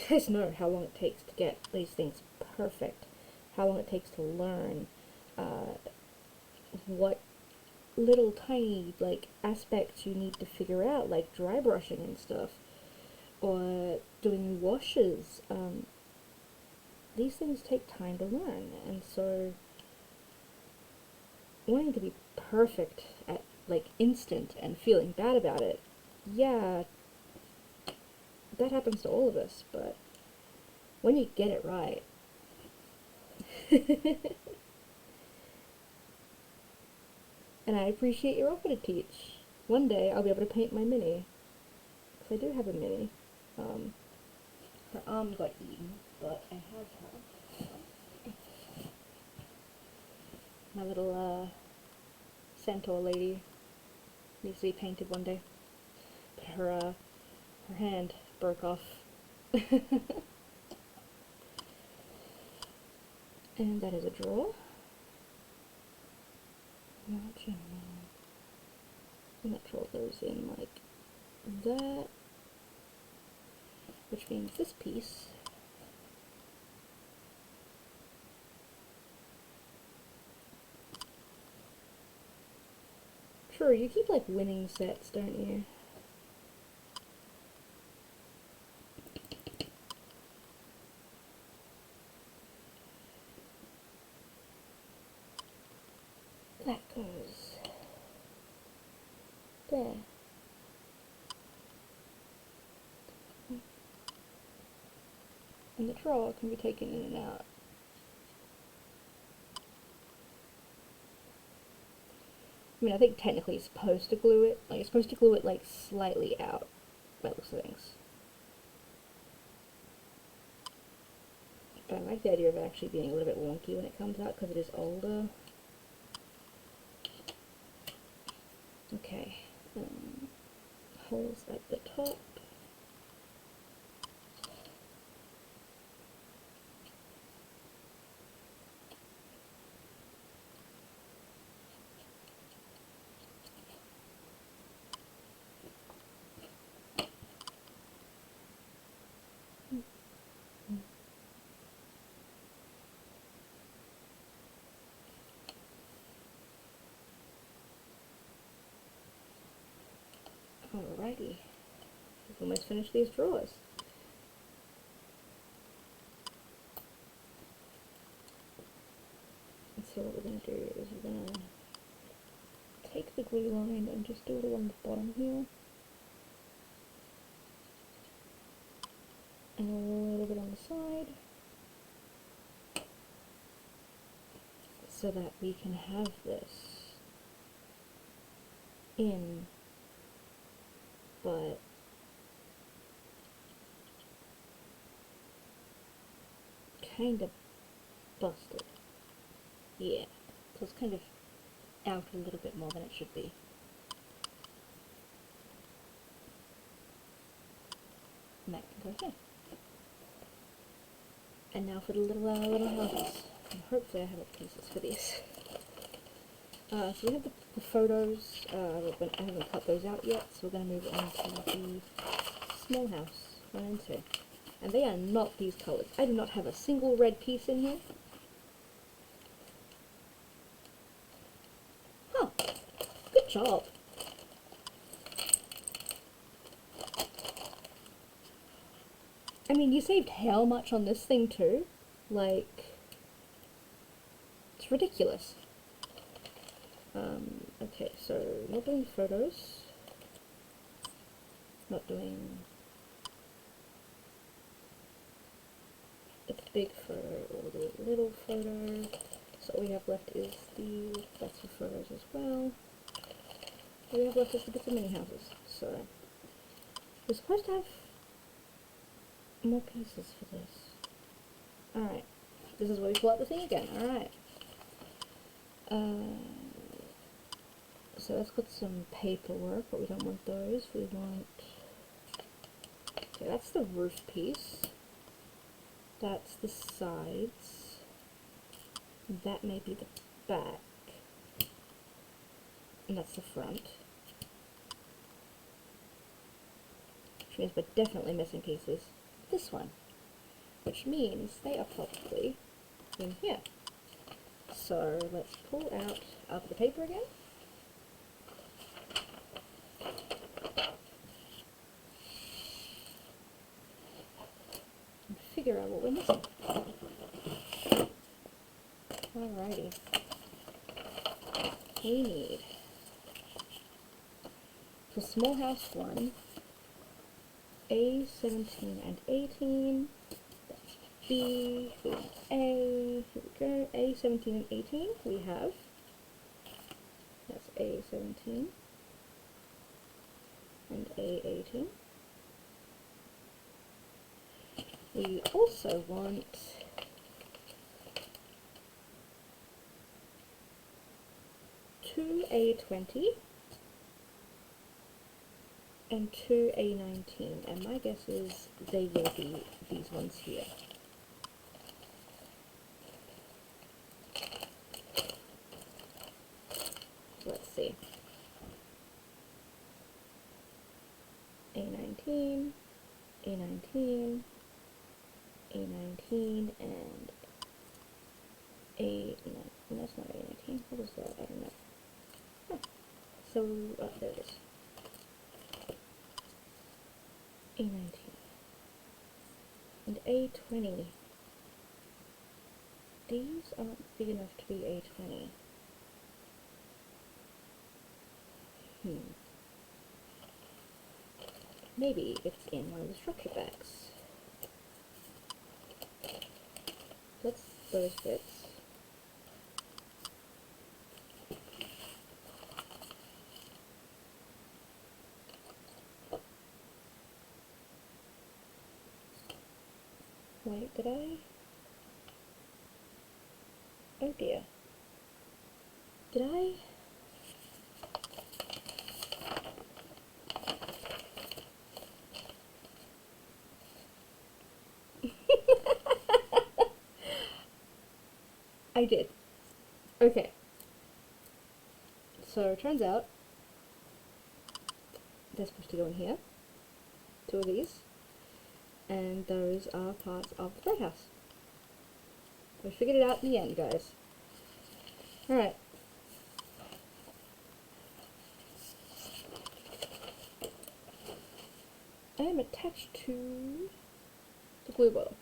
guys know how long it takes to get these things perfect, how long it takes to learn what little tiny like aspects you need to figure out, like dry brushing and stuff, or doing washes. These things take time to learn, and so wanting to be perfect at like instant and feeling bad about it, yeah, that happens to all of us, but when you get it right, and I appreciate your offer to teach. One day I'll be able to paint my mini, because I do have a mini. Her arm got eaten, but I have her. My little centaur lady needs to be painted one day, but her hand broke off. And that is a drawer. Imagine, and that drawer goes in like that, which means this piece True, you keep like winning sets, don't you? That goes there. And the drawer can be taken in and out. I mean, I think technically it's supposed to glue it. Like, it's supposed to glue it, like, slightly out, by the looks of things. But I like the idea of it actually being a little bit wonky when it comes out, because it is older. Okay. Holes at the top. Alrighty. We've almost finished these drawers. And so what we're going to do is we're going to take the glue line and just do it along the bottom here. And a little bit on the side. So that we can have this in, but kind of busted. Yeah, so it's kind of out a little bit more than it should be. And that can go here. And now for the little houses. And hopefully I have the pieces for these. So we have the photos. I haven't cut those out yet, so we're going to move on to the small house 1 and 2. And they are not these colours. I do not have a single red piece in here. Huh. Good job. I mean, you saved how much on this thing too? Like, it's ridiculous. Okay, so not doing photos. Not doing the big photo or the little photo. So all we have left is that's for photos as well. All we have left is the bits of mini houses. So we're supposed to have more pieces for this. Alright, this is where we pull out the thing again. Alright. So let's put some paperwork, but we don't want those. We want... Okay, that's the roof piece. That's the sides. That may be the back. And that's the front. Which means we're definitely missing pieces. This one. Which means they are probably in here. So let's pull out the paper again. And figure out what we're missing. Alrighty. We need, for small house 1, A17 and 18. That's B. We want A. Here we go. A17 and 18. We have. That's A17 and A18. We also want two A20 and two A19, and my guess is they will be these ones here. Let's see. A19, A19, A19, and no, that's not A19. What is that? I don't know. Huh. So, there it is. A19 and A20. These aren't big enough to be A20. Maybe it's in one of the structure packs. That's those bits. Wait, did I? Oh dear. Did I? I did. Okay. So it turns out they're supposed to go in here. 2 of these. And those are parts of the birdhouse. We figured it out in the end, guys. Alright. I am attached to the glue bottle.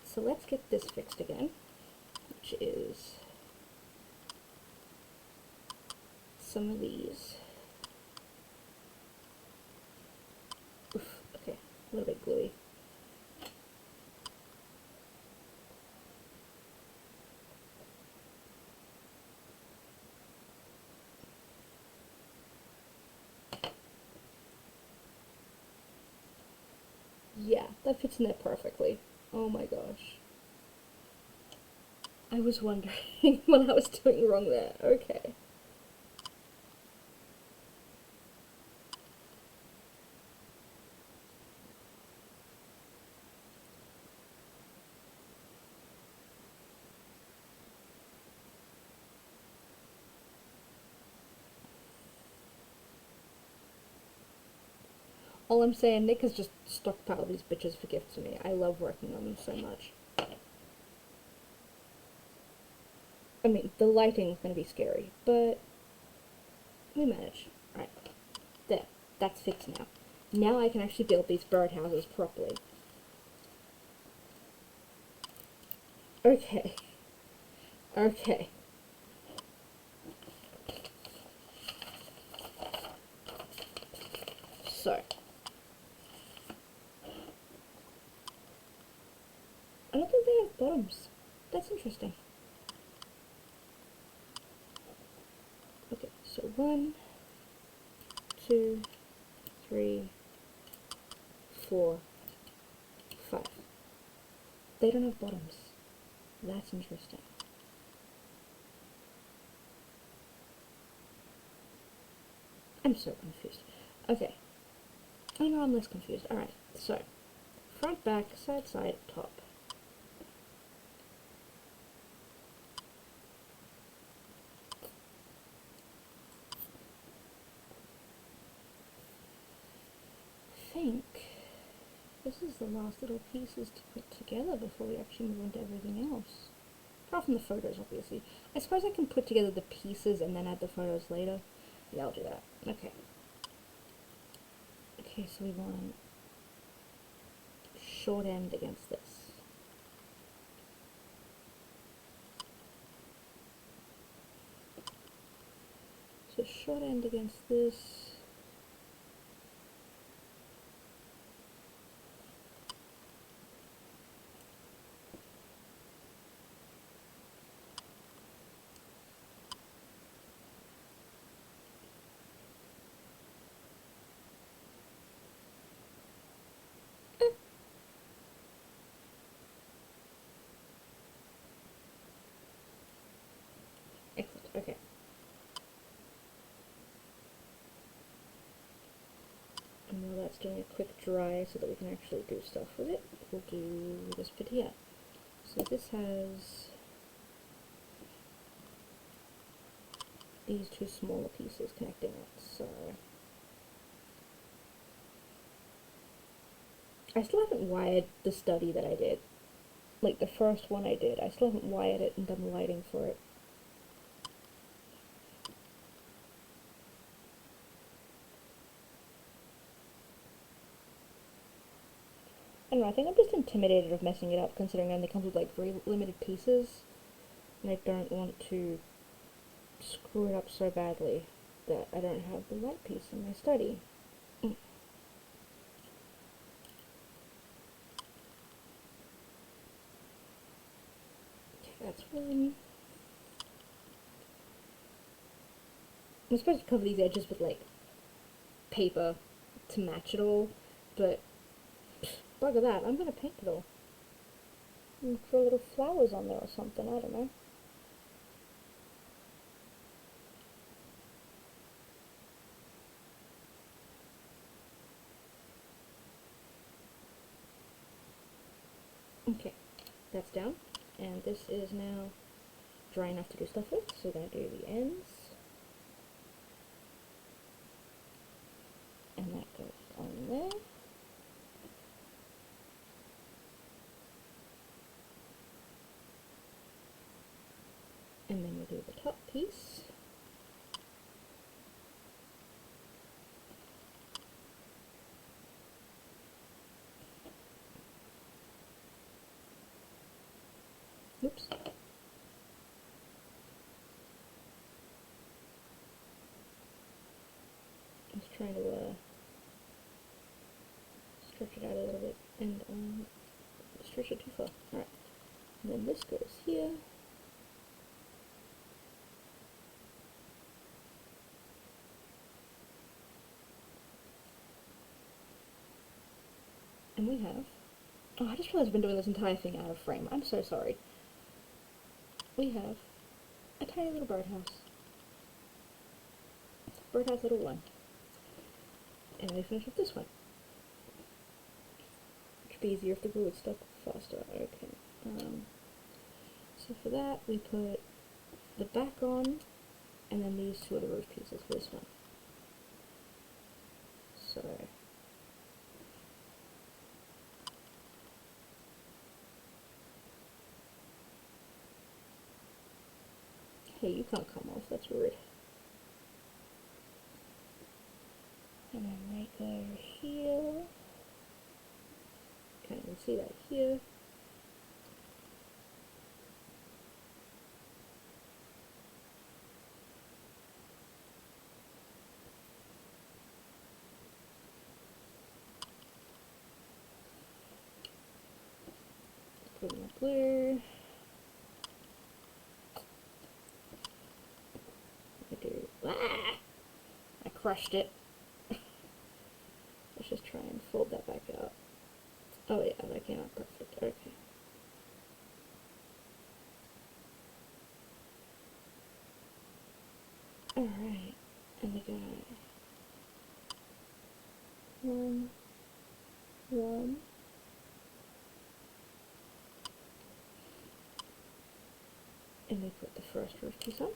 So let's get this fixed again, which is some of these. Oof, okay, a little bit gluey. Yeah, that fits in there perfectly. Oh my gosh. I was wondering what I was doing wrong there. Okay. All I'm saying, Nick has just stockpiled these bitches for gifts to me. I love working on them so much. I mean, the lighting's gonna be scary, but we manage. Alright. There. That's fixed now. Now I can actually build these birdhouses properly. Okay. Okay. so I don't think they have bottoms. That's interesting. Okay, so 1, 2, 3, 4, 5. They don't have bottoms. That's interesting. I'm so confused. Okay. I know I'm less confused. Alright, so front, back, side, side, top. I think this is the last little pieces to put together before we actually move on to everything else. Apart from the photos, obviously. I suppose I can put together the pieces and then add the photos later. Yeah, I'll do that. Okay. Okay, so we want short end against this. So short end against this. Excellent, okay. And while that's doing a quick dry so that we can actually do stuff with it, we'll do this bit here. So this has these two smaller pieces connecting it, so I still haven't wired the study that I did. Like the first one I did, I still haven't wired it and done the lighting for it. I don't know, I think I'm just intimidated of messing it up considering it only comes with like very limited pieces and I don't want to screw it up so badly that I don't have the light piece in my study. Okay, that's one. I'm supposed to cover these edges with like paper to match it all, but bugger that, I'm gonna paint it all. And draw little flowers on there or something, I don't know. Okay, that's down, and this is now dry enough to do stuff with, so we're going to do the ends. And that goes on there. And then we'll do the top piece. Oops. I was trying to stretch it out a little bit and stretch it too far. Alright. And then this goes here. And we have... Oh, I just realized I've been doing this entire thing out of frame. I'm so sorry. We have a tiny little birdhouse. Birdhouse little one. And we finish with this one. Which would be easier if the glue would stuck faster. Okay. So for that, we put the back on, and then these two are the roof pieces for this one. So... Hey, you can't come off, that's rude. And then they go here. Can't even see that here. glue. I crushed it. Let's just try and fold that back out. Oh yeah, that came out perfect. Okay. Alright, and we got one, and we put the first roof piece on.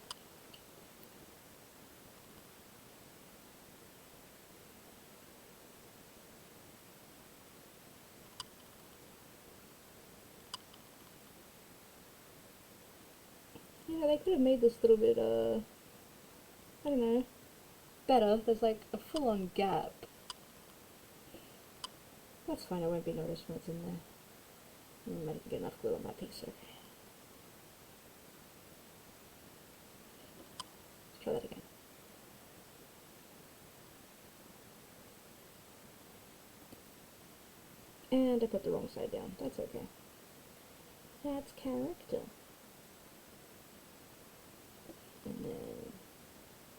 Yeah, they could have made this a little bit, I don't know, better. There's like a full-on gap. That's fine, I won't be noticed when it's in there. I might get enough glue on that piece, okay. Let's try that again. And I put the wrong side down. That's okay. That's character. And then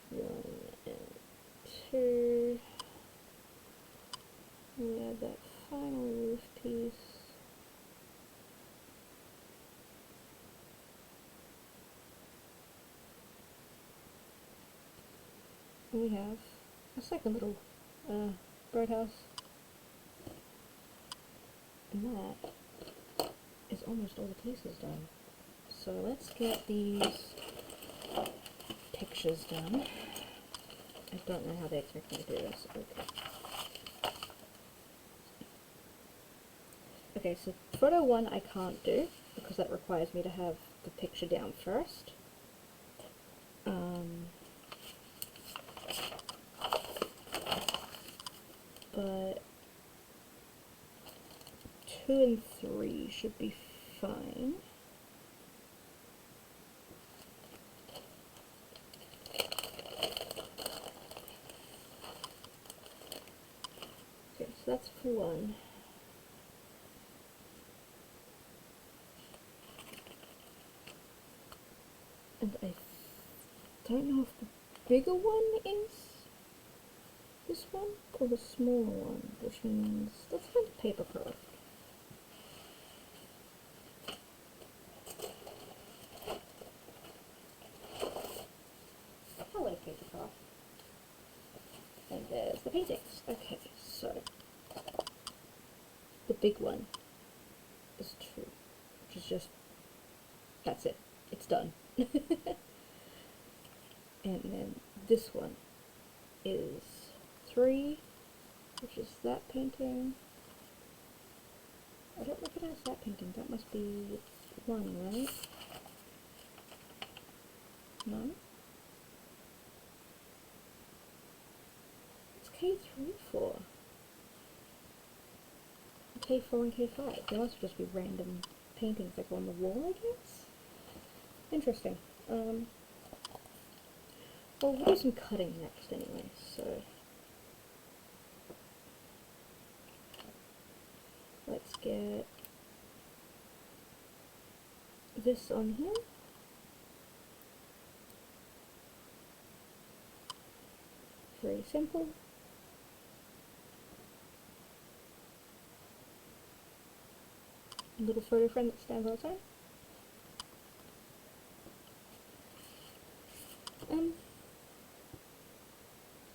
1 and 2. We add that final roof piece. And we have a second little birdhouse. And that is almost all the pieces done. So let's get these pictures done. I don't know how they expect me to do this. Okay. Okay, so photo 1 I can't do because that requires me to have the picture down first. But 2 and 3 should be fine. Okay, so that's for 1. And I don't know if the bigger one is this one or the smaller one, which means let's find the paper craft. Hello, paper craft. And there's the paintings. Okay, so the big one is 2, which is just, that's it. It's done. And then this one is 3, which is that painting. I don't recognize that painting. That must be 1, right? No? It's K3 4. K4 and K5. They must just be random paintings like on the wall, I guess? Interesting. Well, we'll do some cutting next anyway, so let's get this on here. Very simple. A little photo frame that stands on its own.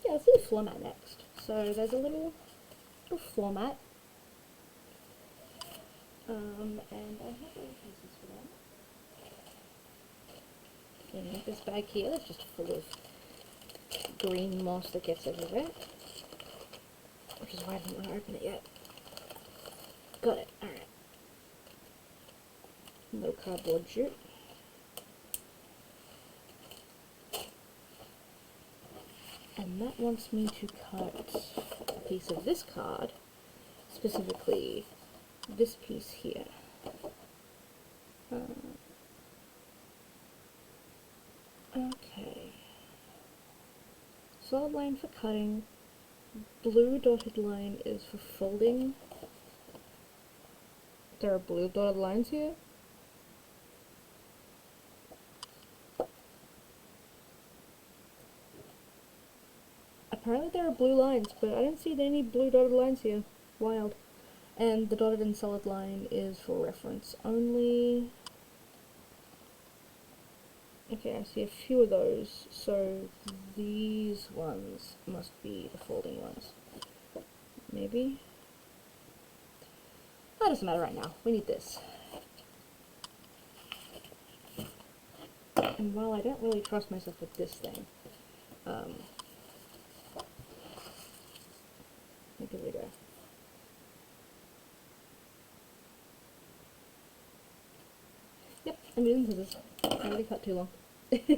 Yeah, let's do the floor mat next. So there's a little floor mat. And I have all pieces for that. And this bag here is just full of green moss that gets everywhere. Which is why I didn't want to open it yet. Got it, alright. Little cardboard jute. And that wants me to cut a piece of this card, specifically this piece here. Okay. Solid line for cutting. Blue dotted line is for folding. There are blue dotted lines here. Apparently there are blue lines, but I didn't see any blue dotted lines here. Wild. And the dotted and solid line is for reference only. Okay, I see a few of those, so these ones must be the folding ones. Maybe? That doesn't matter right now. We need this. And while I don't really trust myself with this thing, I'll give it a go. Yep, I'm using scissors. I already cut too long. Okay,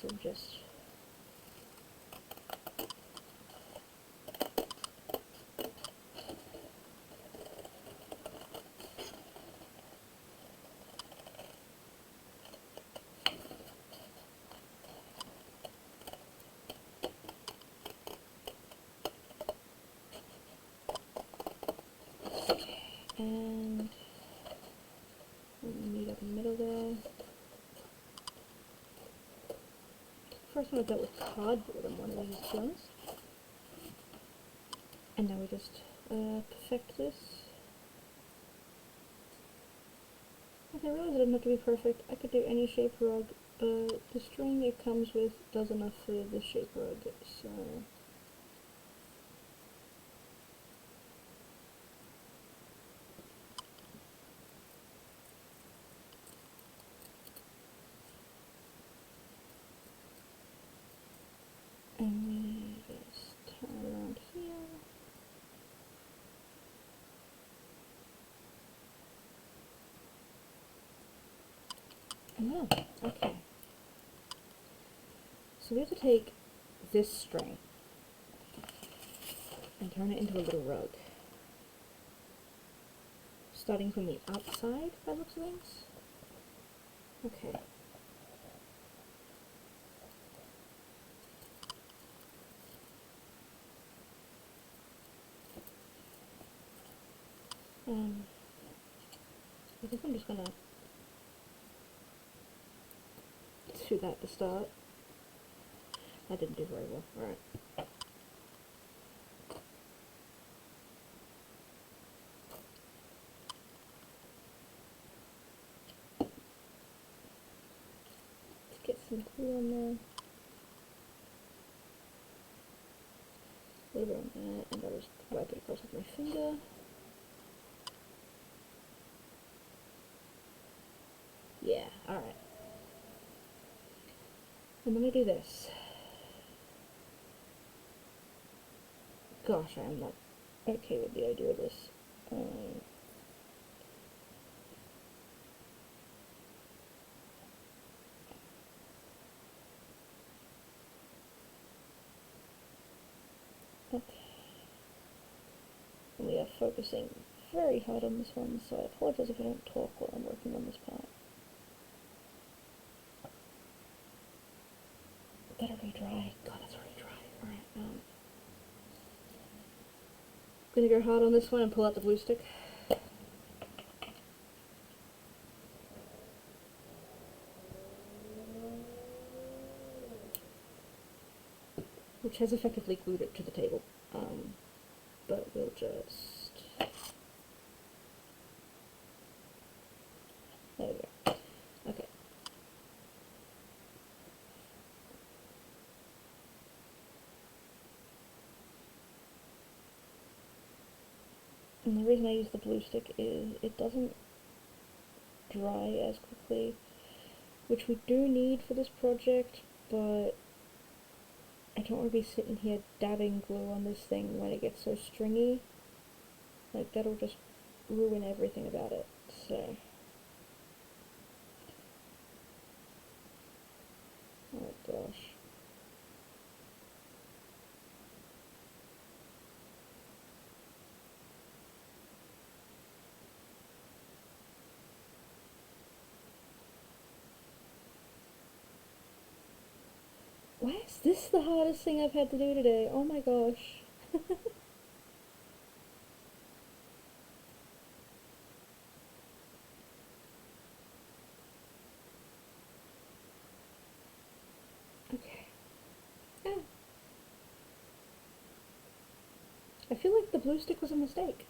so just... and meet up in the middle there. First one I dealt with cardboard on one of these, to be honest. And now we just perfect this. Okay, I realize it doesn't have to be perfect. I could do any shape rug. The string it comes with does enough for the shape rug, so... And we just turn it around here. Oh, okay. So we have to take this string and turn it into a little rug. Starting from the outside, by the looks of things. Okay. I think I'm just gonna shoot that to start. That didn't do very well. Alright. Let's get some glue on there. A little bit on that, and I'll just wipe it across with my finger. Yeah, alright. And then we do this. Gosh, I'm not okay with the idea of this. Okay. And we are focusing very hard on this one, so I apologize if I don't talk while I'm working on this part. Better re-dry. God, that's already dry. Alright, gonna go hard on this one and pull out the glue stick. Which has effectively glued it to the table. But we'll just... There we go. Okay. And the reason I use the glue stick is it doesn't dry as quickly, which we do need for this project, but I don't want to be sitting here dabbing glue on this thing when it gets so stringy. Like, that'll just ruin everything about it, so... Oh gosh. Why is this the hardest thing I've had to do today? Oh my gosh. Okay. feel like the blue stick was a mistake.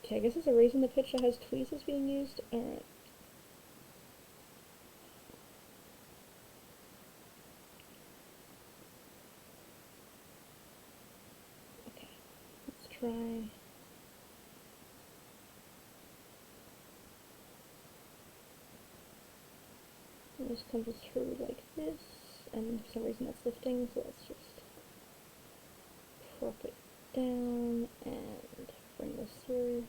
Okay, I guess there's a reason the picture has tweezers being used. Alright. Okay, let's try. And this comes through like this, and for some reason that's lifting, so let's just prop it down and bring this through.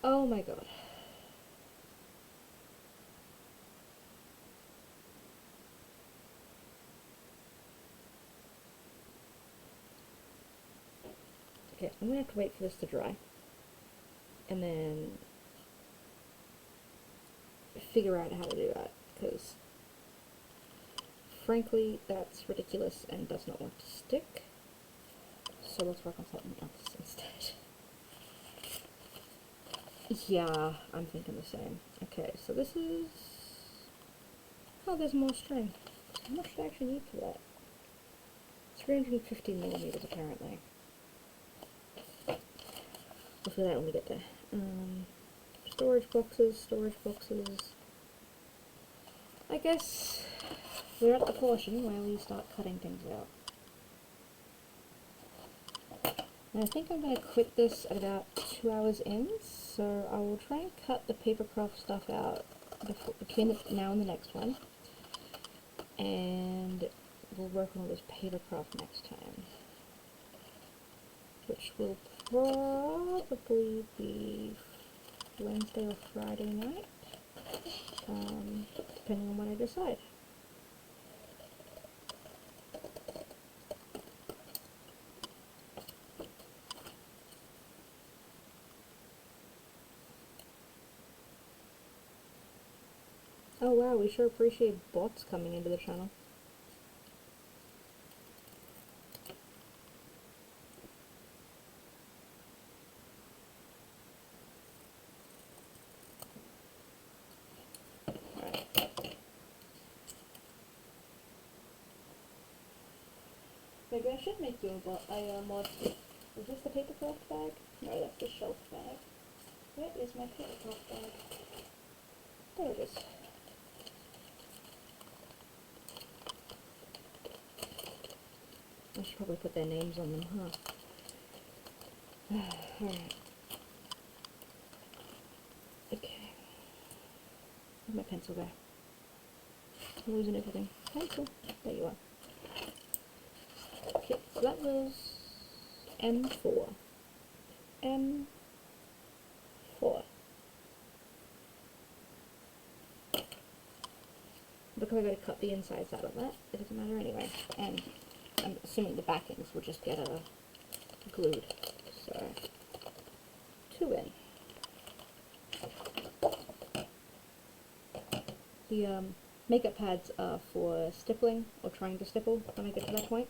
Oh my god. Okay, I'm gonna have to wait for this to dry, and then figure out how to do that, because frankly, that's ridiculous and does not want to stick. So let's work on something else instead. Yeah, I'm thinking the same. Okay, so this is... Oh, there's more string. How much do I actually need for that? 350 millimeters, apparently. We'll figure that when we get there. Storage boxes. I guess we're at the portion where we start cutting things out. And I think I'm going to quit this at about 2 hours in, so I will try and cut the papercraft stuff out between now and the next one. And we'll work on all this papercraft next time, which will probably be Wednesday or Friday night, depending on what I decide. Oh wow, we sure appreciate bots coming into the channel. Maybe I should make you a mod. Is this the papercraft bag? No, that's the shelf bag. Where is my papercraft bag? There it is. I should probably put their names on them, huh? Alright. Okay. Where's my pencil go? I'm losing everything. Pencil. There you are. Okay, so that was M4. M4. Because I gotta cut the insides out of that, it doesn't matter anyway. And I'm assuming the backings will just get glued. So, 2 in. The makeup pads are for stippling, or trying to stipple when I get to that point.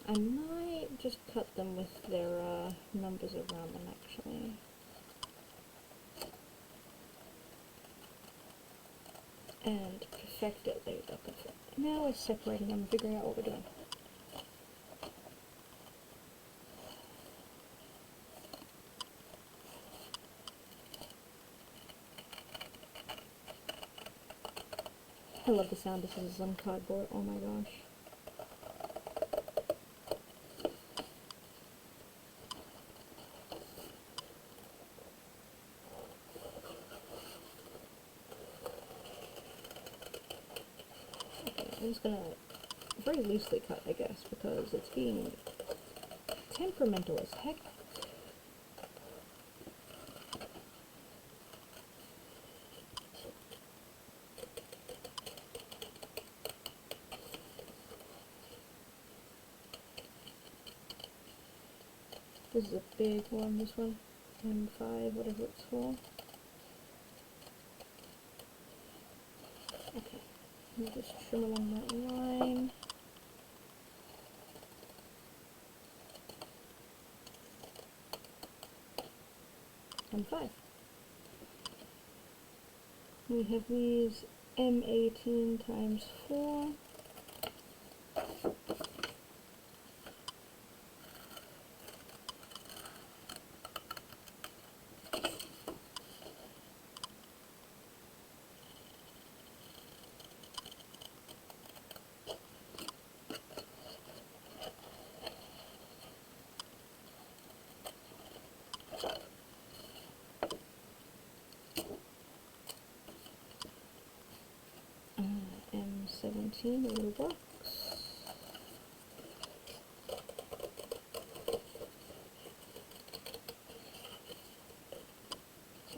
I might just cut them with their numbers around them, actually. And perfect it. There you go, perfect. Now we're separating them and figuring out what we're doing. I love the sound this is on cardboard, oh my gosh. I'm just gonna very loosely cut, I guess, because it's being temperamental as heck. This is a big one, this one. M5, whatever it's for. Okay, we'll just trim along that line. M5. We have these M18 times 4. M17, a little box.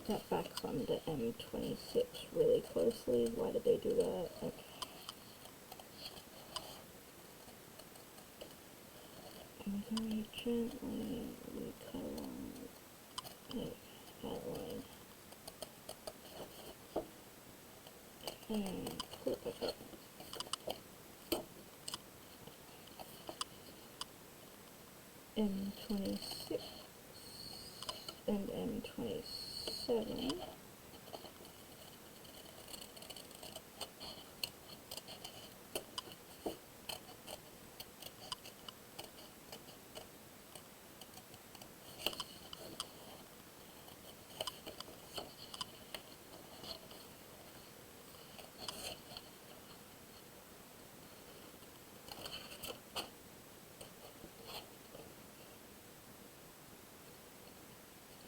That backs on the M26 really closely. Why did they do that? Okay. And very gently we cut along that line. And pull it back up. M26 and M27.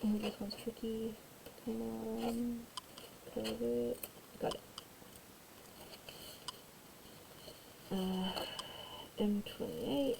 Oh, this one's tricky. Come on. Curve it. Got it. M28.